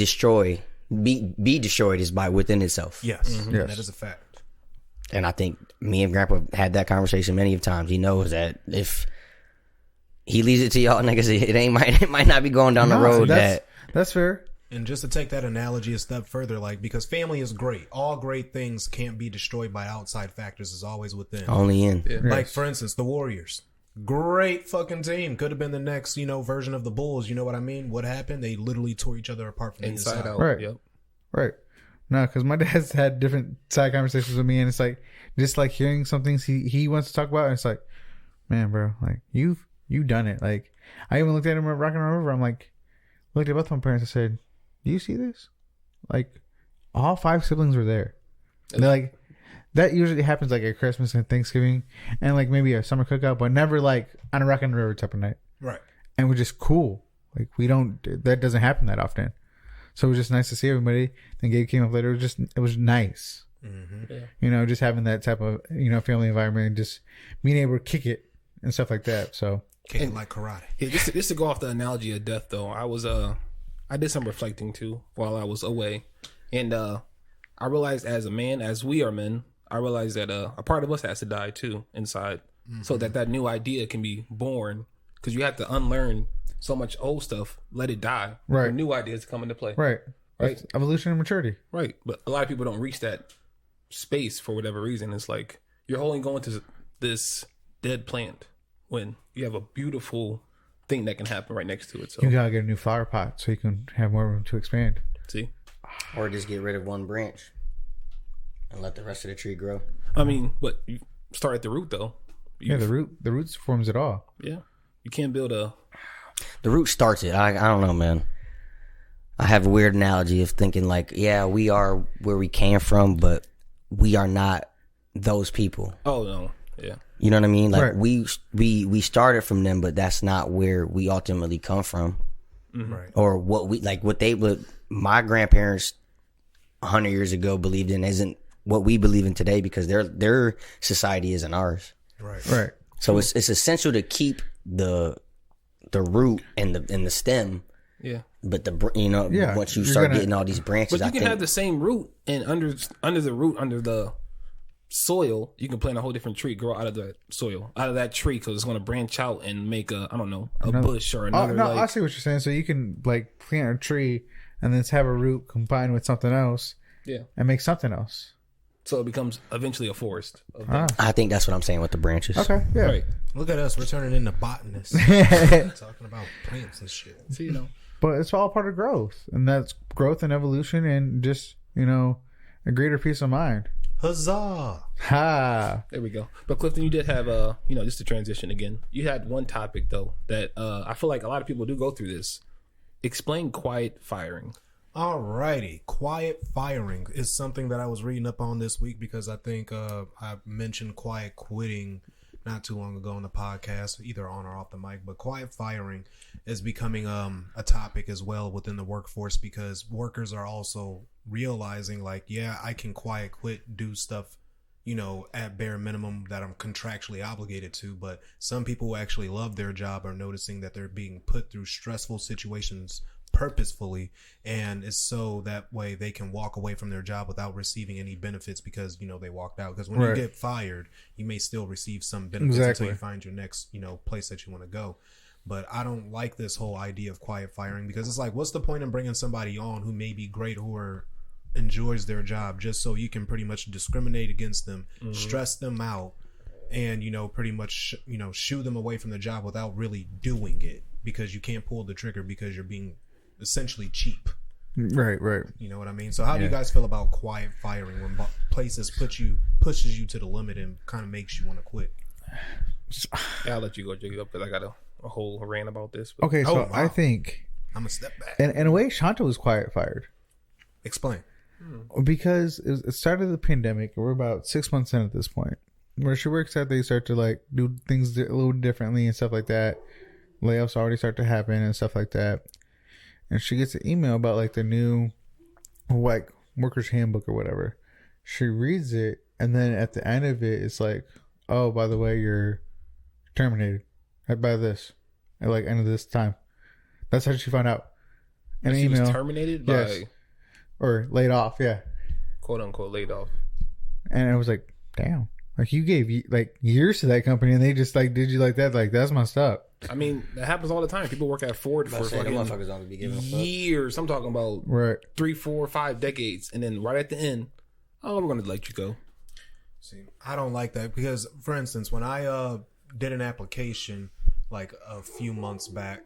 Speaker 1: destroyed is by within itself.
Speaker 3: Yes,
Speaker 2: Yes.
Speaker 3: that is a fact.
Speaker 1: And I think me and Grandpa had that conversation many of times. He knows that if he leaves it to y'all niggas, it might not be going down the road
Speaker 2: that's fair.
Speaker 3: And just to take that analogy a step further, like, because family is great. All great things can't be destroyed by outside factors. It's always within.
Speaker 1: only in.
Speaker 4: Yeah.
Speaker 3: Like, for instance, the Warriors. Great fucking team. Could have been the next, version of the Bulls. You know what I mean? What happened? They literally tore each other apart from the inside
Speaker 4: out.
Speaker 2: Right.
Speaker 4: Yep.
Speaker 2: Right. No, because my dad's had different side conversations with me, and it's like just like hearing some things he wants to talk about, and it's like, man, bro, like you've done it. Like I even looked at him at Rockin' on River. I'm like, looked at both my parents and said, "Do you see this? Like, all 5 siblings were there." And they're like, that usually happens like at Christmas and Thanksgiving, and like maybe a summer cookout, but never like on a Rockin' River type of night.
Speaker 3: Right.
Speaker 2: And we're just cool. Like that doesn't happen that often. So it was just nice to see everybody. Then Gabe came up later. It was nice.
Speaker 3: Mm-hmm.
Speaker 4: Yeah.
Speaker 2: Just having that type of, family environment and just being able to kick it and stuff like that. So
Speaker 3: Kicking like karate.
Speaker 4: Yeah, just to go off the analogy of death, though, I did some reflecting too while I was away, and I realized as a man, as we are men, I realized that a part of us has to die too inside, so that new idea can be born. Because you have to unlearn so much old stuff, let it die,
Speaker 2: Right.
Speaker 4: for new ideas to come into play.
Speaker 2: right.
Speaker 4: Right.
Speaker 2: That's evolution and maturity.
Speaker 4: Right. But a lot of people don't reach that space for whatever reason. It's like you're only going to this dead plant when you have a beautiful thing that can happen right next to it. So
Speaker 2: You gotta get a new flower pot so you can have more room to expand.
Speaker 4: see,
Speaker 1: Or just get rid of one branch and let the rest of the tree grow.
Speaker 4: I mean, what you start at the root though.
Speaker 2: Yeah, the roots forms it all.
Speaker 4: Yeah, you can't build a.
Speaker 1: The root starts it. I don't know, man. I have a weird analogy of thinking like, yeah, we are where we came from, but we are not those people.
Speaker 4: Oh no, yeah.
Speaker 1: You know what I mean? Like
Speaker 2: Right.
Speaker 1: we started from them, but that's not where we ultimately come from.
Speaker 3: Right.
Speaker 1: Or what my grandparents 100 years ago believed in isn't what we believe in today, because their society isn't ours.
Speaker 3: Right.
Speaker 2: Right.
Speaker 1: So it's essential to keep the root and the stem.
Speaker 4: Yeah.
Speaker 1: But
Speaker 2: Yeah,
Speaker 1: once you
Speaker 2: you're
Speaker 1: start
Speaker 2: gonna-
Speaker 1: getting all these branches,
Speaker 4: But you
Speaker 1: I
Speaker 4: can
Speaker 1: think
Speaker 4: have the same root, and under the root, under the soil, you can plant a whole different tree, grow out of that soil, out of that tree, because it's going to branch out and make a bush or another.
Speaker 2: No, I see what you're saying. So you can like plant a tree and then have a root combined with something else
Speaker 4: yeah.
Speaker 2: and make something else.
Speaker 4: So it becomes eventually a forest. Of
Speaker 2: Ah.
Speaker 1: I think that's what I'm saying with the branches.
Speaker 2: Okay. Yeah.
Speaker 4: Right.
Speaker 3: Look at us. We're turning into botanists. Talking about plants and shit.
Speaker 4: See,
Speaker 2: But it's all part of growth, and that's growth and evolution, and just a greater peace of mind.
Speaker 3: Huzzah.
Speaker 2: Ha!
Speaker 4: there we go. But Clifton, you did have just to transition again. You had one topic though that I feel like a lot of people do go through this. Explain quiet firing.
Speaker 3: Alrighty. Quiet firing is something that I was reading up on this week, because I think I mentioned quiet quitting not too long ago on the podcast, either on or off the mic. But quiet firing is becoming a topic as well within the workforce, because workers are also realizing like, yeah, I can quiet quit, do stuff, at bare minimum that I'm contractually obligated to. But some people who actually love their job are noticing that they're being put through stressful situations purposefully, and it's so that way they can walk away from their job without receiving any benefits, because they walked out. Because when you
Speaker 2: Right.
Speaker 3: get fired, you may still receive some benefits
Speaker 2: Exactly.
Speaker 3: until you find your next place that you want to go. But I don't like this whole idea of quiet firing, because it's like, what's the point in bringing somebody on who may be great, who enjoys their job, just so you can pretty much discriminate against them, stress them out, and pretty much shoo them away from the job without really doing it, because you can't pull the trigger because you're being essentially cheap.
Speaker 2: Right.
Speaker 3: You know what I mean? So how do you guys feel about quiet firing when places pushes you to the limit and kind of makes you want to quit?
Speaker 4: Yeah, I'll let you go, Jacob, because I got a whole rant about this. But.
Speaker 2: Okay, so I think
Speaker 3: I'm gonna step back.
Speaker 2: in a way, Shanta was quiet fired.
Speaker 3: Explain.
Speaker 2: Because it started the pandemic, and we're about 6 months in at this point. Where she works at, they start to like do things a little differently and stuff like that. Layoffs already start to happen and stuff like that. And she gets an email about like the new like workers handbook or whatever. She reads it, and then at the end of it, it's like, oh, by the way, you're terminated by this at like end of this time. That's how she found out. An
Speaker 4: she
Speaker 2: email.
Speaker 4: was terminated by
Speaker 2: or laid off, yeah,
Speaker 4: quote unquote laid off.
Speaker 2: And I was like, damn, like you gave like years to that company, and they just like did you like that? Like that's messed up.
Speaker 4: I mean, that happens all the time. People work at Ford for years. I'm talking about 3, 4, 5 decades, and then right at the end, oh, we're going to let you go.
Speaker 3: See, I don't like that because, for instance, when I did an application like a few months back,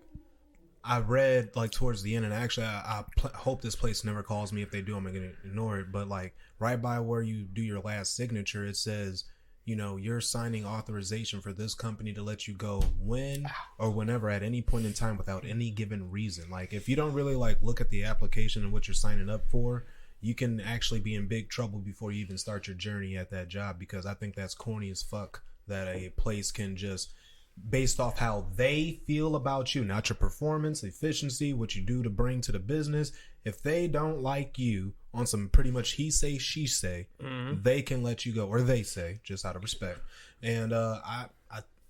Speaker 3: I read like towards the end, and actually I hope this place never calls me. If they do, I'm going to ignore it. But like right by where you do your last signature, it says, you're signing authorization for this company to let you go when or whenever at any point in time without any given reason. Like if you don't really like look at the application and what you're signing up for, you can actually be in big trouble before you even start your journey at that job, because I think that's corny as fuck that a place can just, based off how they feel about you, not your performance, efficiency, what you do to bring to the business, if they don't like you on some pretty much he say, she say, they can let you go, or they say, just out of respect. And I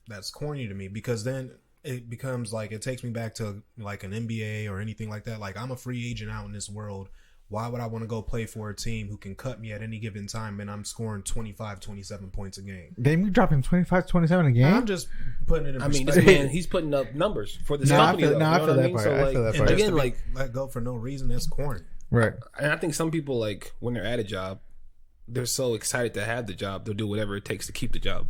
Speaker 3: that's corny to me, because then it becomes like, it takes me back to like an NBA or anything like that. Like I'm a free agent out in this world. Why would I want to go play for a team who can cut me at any given time and I'm scoring 25, 27 points a game?
Speaker 2: Damn, you dropping 25, 27 a game?
Speaker 3: I'm just putting it in perspective.
Speaker 4: This man, he's putting up numbers for this company.
Speaker 2: I feel that part. I feel that part.
Speaker 3: Again, like let go for no reason, that's corny.
Speaker 2: Right.
Speaker 4: And I think some people, like, when they're at a job, they're so excited to have the job, they'll do whatever it takes to keep the job.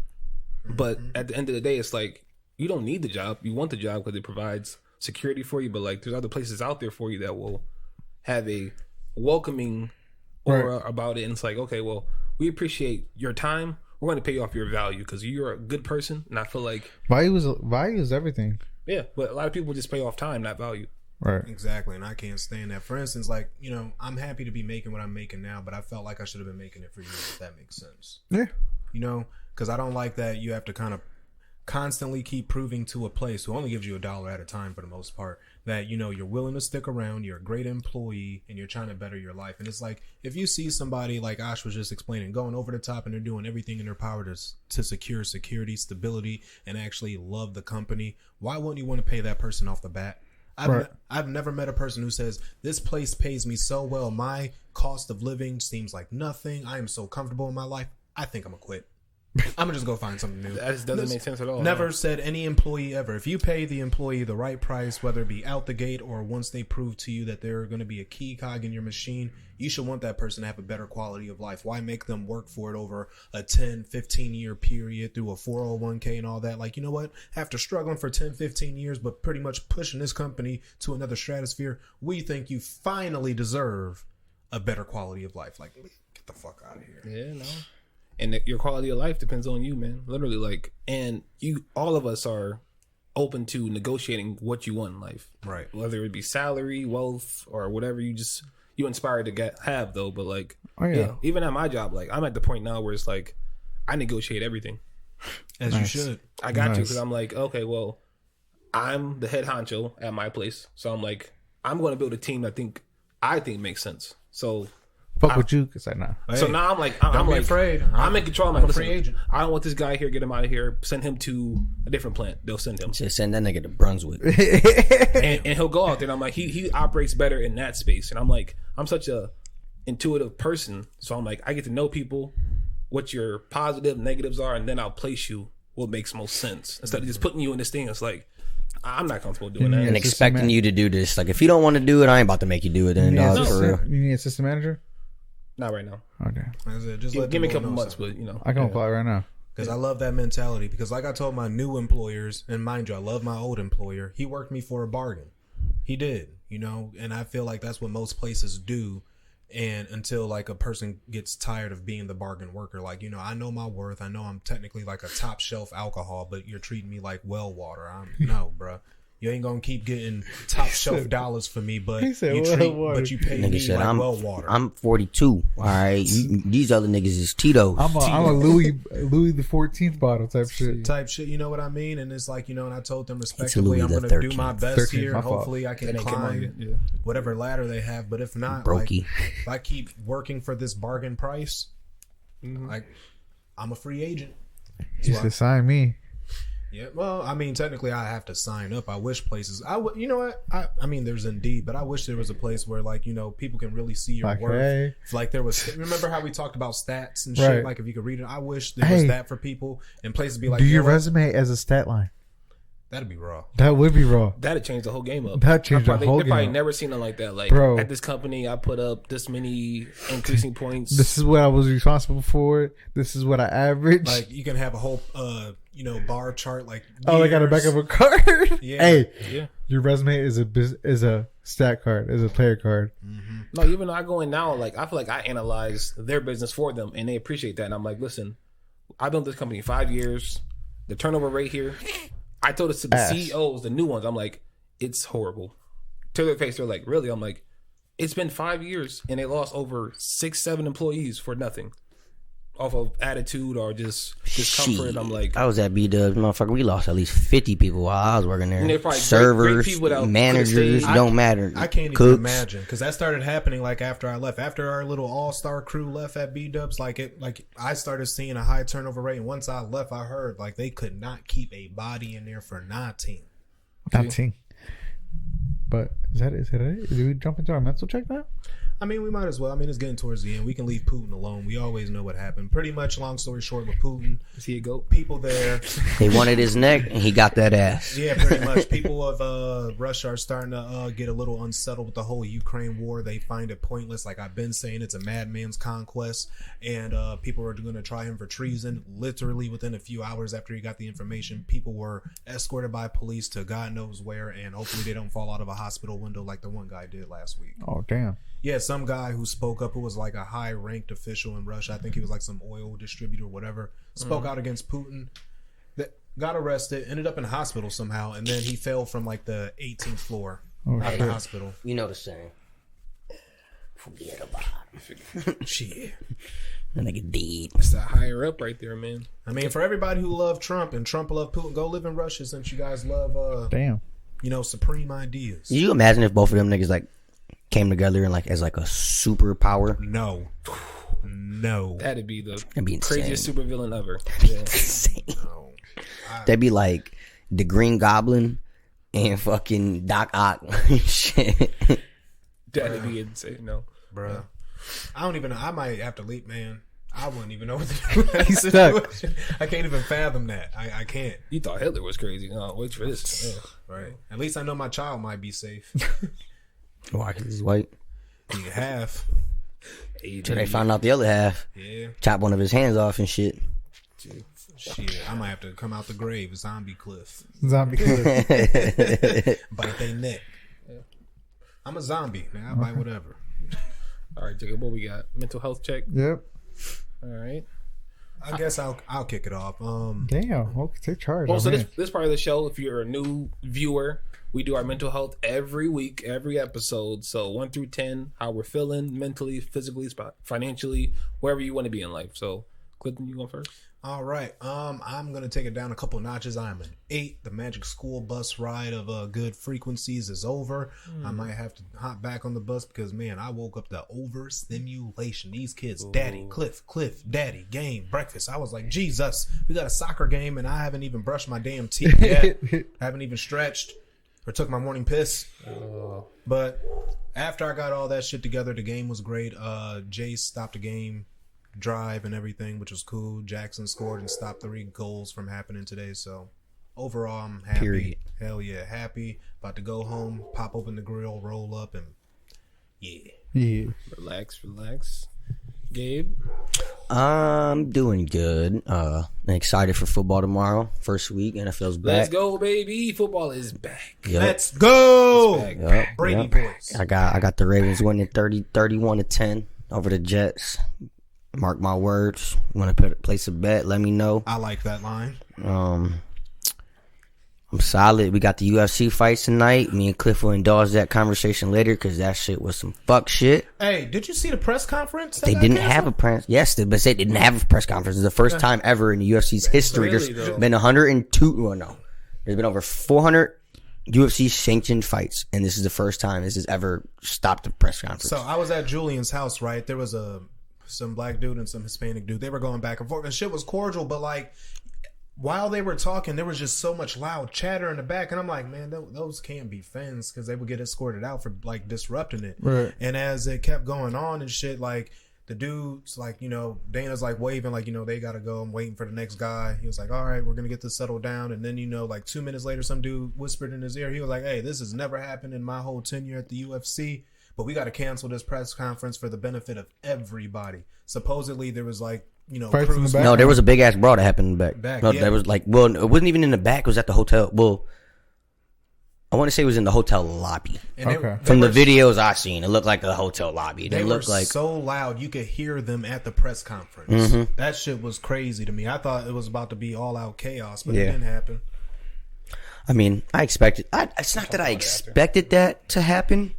Speaker 4: But at the end of the day, it's like, you don't need the job. You want the job because it provides security for you. But like, there's other places out there for you that will have a welcoming aura about it. And it's like, okay, well, we appreciate your time. We're going to pay you off your value because you're a good person. And I feel like
Speaker 2: value is everything.
Speaker 4: Yeah, but a lot of people just pay off time, not value.
Speaker 2: Right.
Speaker 3: Exactly. And I can't stand that. For instance, like, I'm happy to be making what I'm making now, but I felt like I should have been making it for years, if that makes sense.
Speaker 2: Yeah.
Speaker 3: Because I don't like that you have to kind of constantly keep proving to a place who only gives you $1 at a time for the most part that, you're willing to stick around, you're a great employee, and you're trying to better your life. And it's like, if you see somebody like Ash was just explaining, going over the top and they're doing everything in their power to secure security, stability, and actually love the company, why wouldn't you want to pay that person off the bat? I've never met a person who says, this place pays me so well, my cost of living seems like nothing, I am so comfortable in my life, I think I'm gonna quit. I'm gonna just go find something new.
Speaker 4: That doesn't make sense at all.
Speaker 3: Never said any employee ever. If you pay the employee the right price, whether it be out the gate or once they prove to you that they're going to be a key cog in your machine, you should want that person to have a better quality of life. Why make them work for it over a 10, 15 year period through a 401k and all that? Like, you know what? After struggling for 10, 15 years, but pretty much pushing this company to another stratosphere, we think you finally deserve a better quality of life. Like, get the fuck out of here.
Speaker 4: Yeah, no. And your quality of life depends on you, man. Literally, like, and all of us are open to negotiating what you want in life,
Speaker 3: right?
Speaker 4: Whether it be salary, wealth, or whatever you inspired to have, though. But like, even at my job, like, I'm at the point now where it's like, I negotiate everything,
Speaker 3: as you should.
Speaker 4: I got to, because I'm like, okay, well, I'm the head honcho at my place, so I'm like, I'm going to build a team that I think makes sense. So.
Speaker 2: Fuck with you, because I know.
Speaker 4: So now I'm like, I'm like afraid. I'm in control. I'm a free agent. I don't want this guy here. Get him out of here. Send him to a different plant. They'll send him.
Speaker 1: Just send that nigga to Brunswick.
Speaker 4: and he'll go out there. And I'm like, he operates better in that space. And I'm like, I'm such a intuitive person. So I'm like, I get to know people, what your positive, negatives are, and then I'll place you what makes most sense. Instead of just putting you in this thing, it's like, I'm not comfortable doing that.
Speaker 1: And expecting you to do this. Like, if you don't want to do it, I ain't about to make you do it. Then, dog, for real.
Speaker 2: You need an assistant manager?
Speaker 4: Not right now.
Speaker 2: Okay.
Speaker 3: Just
Speaker 4: give me a couple months, but
Speaker 2: I can apply right now.
Speaker 3: Because I love that mentality. Because like I told my new employers, and mind you, I love my old employer, he worked me for a bargain. He did, you know, and I feel like that's what most places do. And until like a person gets tired of being the bargain worker, like, you know, I know my worth. I know I'm technically like a top shelf alcohol, but you're treating me like well water. No, bro. You ain't gonna keep getting top shelf dollars for me, but you pay me
Speaker 1: said,
Speaker 3: like well water.
Speaker 1: I'm 42. All right, these other niggas is Tito's.
Speaker 2: I'm a Louis the 14th bottle type shit.
Speaker 3: You know what I mean? And it's like, you know, and I told them respectively, I'm gonna do my best here, and hopefully I can climb whatever ladder they have. But if not, like, if I keep working for this bargain price, like, I'm a free agent.
Speaker 2: You should sign me.
Speaker 3: Yeah, well, I mean, technically, I have to sign up. I wish places. You know what? I mean, there's Indeed, but I wish there was a place where, like, you know, people can really see your worth. Hey. Like there was. Remember how we talked about stats and shit? Right. Like if you could read it, I wish there was that for people and places be like.
Speaker 2: Do your resume as a stat line.
Speaker 3: That'd be raw.
Speaker 2: That would be raw.
Speaker 4: That'd change the whole game up.
Speaker 2: That'd change the whole game.
Speaker 4: They've probably never seen it like that. Like, bro, at this company, I put up this many increasing points.
Speaker 2: This is what I was responsible for. This is what I averaged.
Speaker 3: Like, you can have a whole, you know, bar chart. Like,
Speaker 2: I got a back of a card.
Speaker 3: Yeah.
Speaker 2: Hey, your resume is a stat card, is a player card.
Speaker 4: Mm-hmm. No, even though I go in now, like, I feel like I analyze their business for them, and they appreciate that. And I'm like, listen, I've been with this company 5 years. The turnover rate here. I told this to the CEOs, the new ones. I'm like, it's horrible. To their face, they're like, really? I'm like, it's been 5 years and they lost over 6-7 employees for nothing, off of attitude or just discomfort. I'm like,
Speaker 1: I was at B-Dubs, motherfucker. We lost at least 50 people while I was working there.
Speaker 4: And probably
Speaker 1: servers,
Speaker 4: great
Speaker 1: managers, don't matter.
Speaker 3: I can't even imagine, because that started happening like after I left. After our little all-star crew left at B-Dubs, like I started seeing a high turnover rate. And once I left, I heard like they could not keep a body in there for 19.
Speaker 2: But is it? Do we jump into our mental check now?
Speaker 3: I mean, we might as well. I mean, it's getting towards the end. We can leave Putin alone. We always know what happened. Pretty much, long story short, with Putin,
Speaker 4: is he a goat?
Speaker 3: People there.
Speaker 1: They wanted his neck, and he got that ass.
Speaker 3: Yeah, pretty much. People of Russia are starting to get a little unsettled with the whole Ukraine war. They find it pointless. Like I've been saying, it's a madman's conquest, and people are going to try him for treason. Literally within a few hours after he got the information, people were escorted by police to God knows where, and hopefully they don't fall out of a hospital window like the one guy did last week.
Speaker 2: Oh, damn.
Speaker 3: Yeah, some guy who spoke up, who was like a high-ranked official in Russia. I think he was like some oil distributor or whatever. Spoke out against Putin. That got arrested, ended up in hospital somehow, and then he fell from like the 18th floor out of the hospital.
Speaker 1: You know the saying. Forget about it.
Speaker 3: Shit.
Speaker 1: That nigga dead.
Speaker 4: That's that higher up right there, man.
Speaker 3: I mean, for everybody who loved Trump and Trump loved Putin, go live in Russia since you guys love,
Speaker 2: damn,
Speaker 3: you know, supreme ideas.
Speaker 1: Can you imagine if both of them niggas like came together and like as like a superpower?
Speaker 3: No.
Speaker 4: That'd be the
Speaker 1: craziest
Speaker 4: supervillain ever.
Speaker 1: Insane. No. That'd be like the Green Goblin and fucking Doc Ock. Shit.
Speaker 4: That'd be insane. No,
Speaker 3: bro. I don't even know. I might have to leave, man. I wouldn't even know what to do.
Speaker 2: He's stuck.
Speaker 3: I can't even fathom that. I can't.
Speaker 4: You thought Hitler was crazy. No, wait for this.
Speaker 3: Yeah. Right. At least I know my child might be safe.
Speaker 1: Why? Because he's white.
Speaker 3: He half.
Speaker 1: Till they found out the other half.
Speaker 3: Yeah.
Speaker 1: Chop one of his hands off and shit.
Speaker 3: Shit, I might have to come out the grave, Zombie Cliff.
Speaker 2: Bite
Speaker 3: their neck. Yeah. I'm a zombie, man. I bite whatever.
Speaker 4: All right, Jacob, what we got? Mental health check?
Speaker 2: Yep.
Speaker 4: All right.
Speaker 3: I guess I'll kick it off.
Speaker 2: Damn, well, take charge.
Speaker 4: Well, so this part of the show, if you're a new viewer, we do our mental health every week, every episode. So 1 through 10, how we're feeling mentally, physically, financially, wherever you want to be in life. So, Clinton, you go first.
Speaker 3: All right. I'm gonna take it down a couple notches. I'm an 8. The magic school bus ride of good frequencies is over. I might have to hop back on the bus because man, I woke up to overstimulation. These kids, Daddy, Cliff, Daddy, game, breakfast. I was like, Jesus, we got a soccer game and I haven't even brushed my damn teeth yet. Haven't even stretched or took my morning piss. But after I got all that shit together, the game was great. Jace stopped the game. Drive and everything, which was cool. Jackson scored and stopped 3 goals from happening today. So overall, I'm happy.
Speaker 1: Period.
Speaker 3: Hell yeah, happy. About to go home, pop open the grill, roll up, and yeah.
Speaker 4: Relax. Gabe?
Speaker 1: I'm doing good. I'm excited for football tomorrow. First week, NFL's back.
Speaker 4: Let's go, baby. Football is back.
Speaker 1: Yep.
Speaker 3: Let's go.
Speaker 1: Yep.
Speaker 3: Brady
Speaker 1: Yep.
Speaker 3: boys.
Speaker 1: I got the Ravens winning 31-10 over the Jets. Mark my words. Want to place a bet? Let me know.
Speaker 3: I like that line.
Speaker 1: I'm solid. We got the UFC fights tonight. Me and Cliff will indulge that conversation later because that shit was some fuck shit.
Speaker 3: Hey, did you see the press conference?
Speaker 1: They didn't have a press. Yes, but they didn't have a press conference. It's the first time ever in the UFC's history.
Speaker 4: Really,
Speaker 1: There's
Speaker 4: though?
Speaker 1: been 102. Well, no, there's been over 400 UFC sanctioned fights, and this is the first time this has ever stopped a press conference.
Speaker 3: So I was at Julian's house, right? There was some black dude and some Hispanic dude. They were going back and forth, and shit was cordial. But like, while they were talking, there was just so much loud chatter in the back, and I'm like, man, those can't be fans because they would get escorted out for like disrupting it.
Speaker 2: Right.
Speaker 3: And as it kept going on and shit, like the dude's like, Dana's like waving, like, they gotta go. I'm waiting for the next guy. He was like, all right, we're gonna get this settled down. And then like 2 minutes later, some dude whispered in his ear. He was like, hey, this has never happened in my whole tenure at the UFC. But we got to cancel this press conference for the benefit of everybody. Supposedly, there was like,
Speaker 2: Fights in the
Speaker 3: crews.
Speaker 2: back?
Speaker 1: No, there was a big ass brawl that happened in the back. No,
Speaker 3: yeah.
Speaker 1: there was like, well, it wasn't even in the back. It was at the hotel. Well, I want to say it was in the hotel lobby.
Speaker 3: And they-
Speaker 2: Okay.
Speaker 3: they
Speaker 1: From the
Speaker 3: were-
Speaker 1: videos I seen, it looked like a hotel lobby. It
Speaker 3: They
Speaker 1: didn't
Speaker 3: were
Speaker 1: look like.
Speaker 3: so loud you could hear them at the press conference.
Speaker 1: Mm-hmm.
Speaker 3: That shit was crazy to me. I thought it was about to be all out chaos, but
Speaker 1: Yeah.
Speaker 3: it didn't happen.
Speaker 1: I mean, I expected. It's not that I expected that to happen.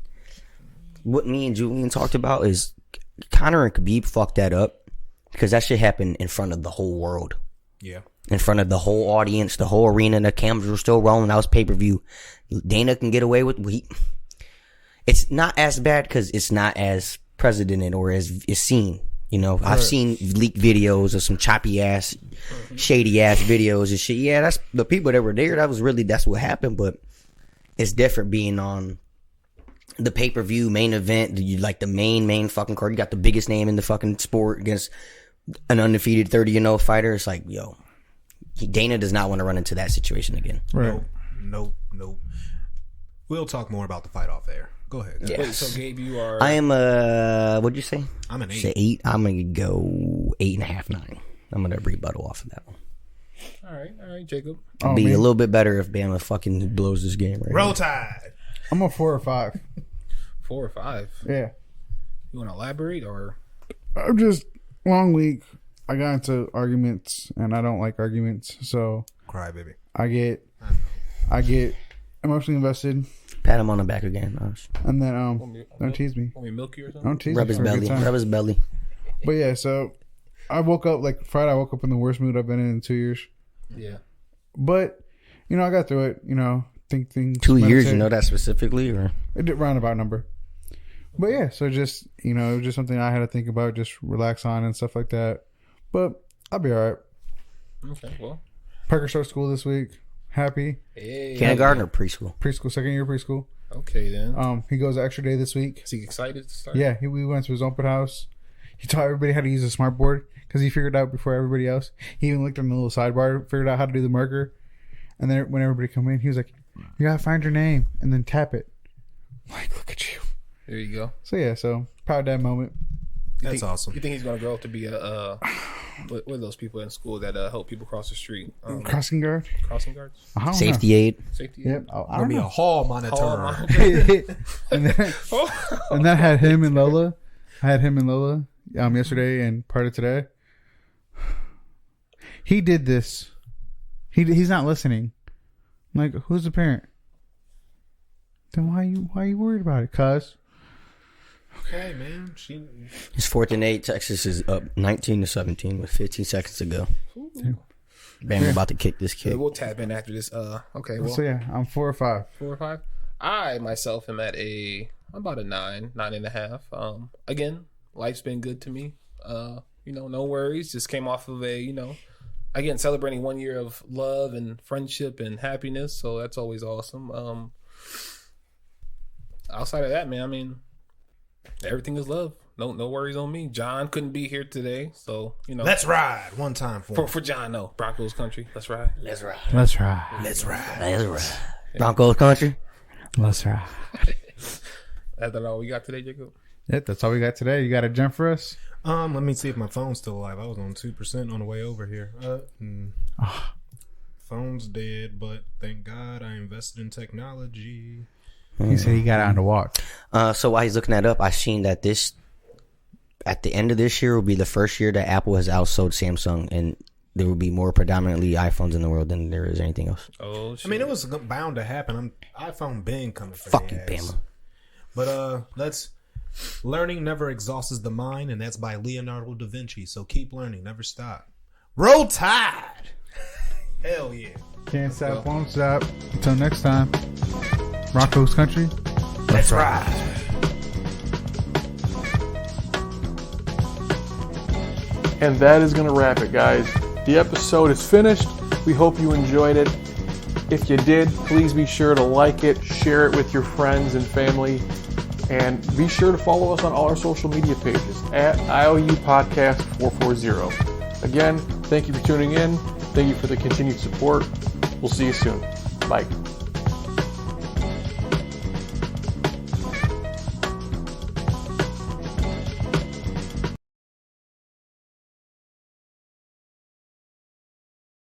Speaker 1: What me and Julian talked about is Conor and Khabib fucked that up because that shit happened in front of the whole world,
Speaker 3: Yeah.
Speaker 1: in front of the whole audience, the whole arena. The cameras were still rolling. That was pay per view. Dana can get away with. It's not as bad because it's not as precedented or as is seen. I've seen leaked videos of some choppy ass, shady ass videos and shit. Yeah, that's the people that were there. That's what happened. But it's different being on the pay-per-view main event, like the main fucking card. You got the biggest name in the fucking sport against an undefeated 30-0 fighter. It's like, yo, Dana does not want to run into that situation again.
Speaker 2: Right.
Speaker 3: Nope. We'll talk more about the fight off air. Go ahead.
Speaker 1: Yeah.
Speaker 4: Wait, so Gabe, you are...
Speaker 1: I am what'd you say?
Speaker 3: I'm an 8.
Speaker 1: Say 8. I'm gonna go 8.5, 9. I'm gonna rebuttal off of that one.
Speaker 4: All right, Jacob.
Speaker 2: Oh,
Speaker 1: Be
Speaker 2: man.
Speaker 1: a little bit better if Bama fucking blows this game right
Speaker 3: Roll
Speaker 1: now.
Speaker 3: Tide.
Speaker 2: I'm a 4 or 5.
Speaker 4: 4 or 5.
Speaker 2: Yeah.
Speaker 4: You want to elaborate or...
Speaker 2: I'm just long week. I got into arguments and I don't like arguments, so
Speaker 3: Cry, baby.
Speaker 2: I get emotionally invested,
Speaker 1: Pat him on the back again. Osh.
Speaker 2: and then don't tease me.
Speaker 4: Want me to milk you or something?
Speaker 2: Don't tease
Speaker 1: Rub
Speaker 2: me
Speaker 1: his
Speaker 2: for a good
Speaker 1: belly.
Speaker 2: time.
Speaker 1: Rub his belly.
Speaker 2: But yeah, so I woke up like Friday. I woke up in the worst mood I've been in 2 years.
Speaker 4: Yeah.
Speaker 2: But I got through it. Think things.
Speaker 1: 2 years,
Speaker 2: meditate.
Speaker 1: you know that specifically, or
Speaker 2: It did roundabout number. But yeah, so just it was just something I had to think about, just relax on and stuff like that. But I'll be all right.
Speaker 4: Okay, well.
Speaker 2: Parker starts school this week. Happy.
Speaker 4: Hey.
Speaker 1: kindergarten or preschool?
Speaker 2: Preschool, second year preschool.
Speaker 4: Okay, then.
Speaker 2: He goes extra day this week.
Speaker 4: Is he excited to start?
Speaker 2: Yeah, we went to his open house. He taught everybody how to use a smart board because he figured out before everybody else. He even looked on the little sidebar, figured out how to do the marker. And then when everybody come in, he was like, "You gotta find your name and then tap it." I'm like, look at you.
Speaker 4: There you go.
Speaker 2: So yeah, proud of that moment.
Speaker 3: That's awesome.
Speaker 4: You think he's going to grow up to be what are those people in school that help people cross the street?
Speaker 2: Crossing guard.
Speaker 4: Crossing guards?
Speaker 2: I don't
Speaker 1: Safety aid.
Speaker 4: Safety?
Speaker 2: know. Yep. I
Speaker 3: Gonna
Speaker 2: don't
Speaker 3: be a
Speaker 2: know.
Speaker 3: hall monitor.
Speaker 4: Hall monitor.
Speaker 2: and then had him and Lola. Yesterday and part of today. He did this. He's not listening. I'm like, who's the parent? Then why are you worried about it? Cuz.
Speaker 3: Okay, man.
Speaker 1: It's 4th and 8. Texas is up 19-17 with 15 seconds to go. Bama about to kick this
Speaker 4: Yeah,
Speaker 1: kid.
Speaker 4: we'll tap in after this. Okay, well,
Speaker 2: So yeah, I'm 4 or 5.
Speaker 4: 4 or 5. I myself am at about a 9.5. Again, life's been good to me. No worries. Just came off of again, celebrating 1 year of love and friendship and happiness. So that's always awesome. Outside of that, man, I mean, everything is love. No worries on me. John couldn't be here today, so
Speaker 3: Let's ride one time
Speaker 4: for John. No, Broncos country. Let's ride.
Speaker 1: Let's ride.
Speaker 2: Let's ride.
Speaker 1: Let's ride. Let's ride. Broncos country.
Speaker 2: Let's ride.
Speaker 4: That's all we got today, Jacob.
Speaker 2: Yep, that's all we got today. You got a gem for us?
Speaker 3: Let me see if my phone's still alive. I was on 2% on the way over here. Phone's dead, but thank God I invested in technology.
Speaker 2: He said he got on the walk.
Speaker 1: So while he's looking that up, I seen that at the end of this year will be the first year that Apple has outsold Samsung, and there will be more predominantly iPhones in the world than there is anything else.
Speaker 4: Oh, shit.
Speaker 3: I mean, it was bound to happen. iPhone been coming for
Speaker 1: Fuck you,
Speaker 3: their ass.
Speaker 1: Bama.
Speaker 3: But learning never exhausts the mind, and that's by Leonardo da Vinci. So keep learning, never stop. Roll Tide. Hell yeah.
Speaker 2: Can't stop, won't stop. Until next time, Broncos country.
Speaker 3: Let's ride.
Speaker 5: And that is going to wrap it, guys. The episode is finished. We hope you enjoyed it. If you did, please be sure to like it, share it with your friends and family, and be sure to follow us on all our social media pages at IOU Podcast 440. Again, thank you for tuning in. Thank you for the continued support. We'll see you soon. Bye.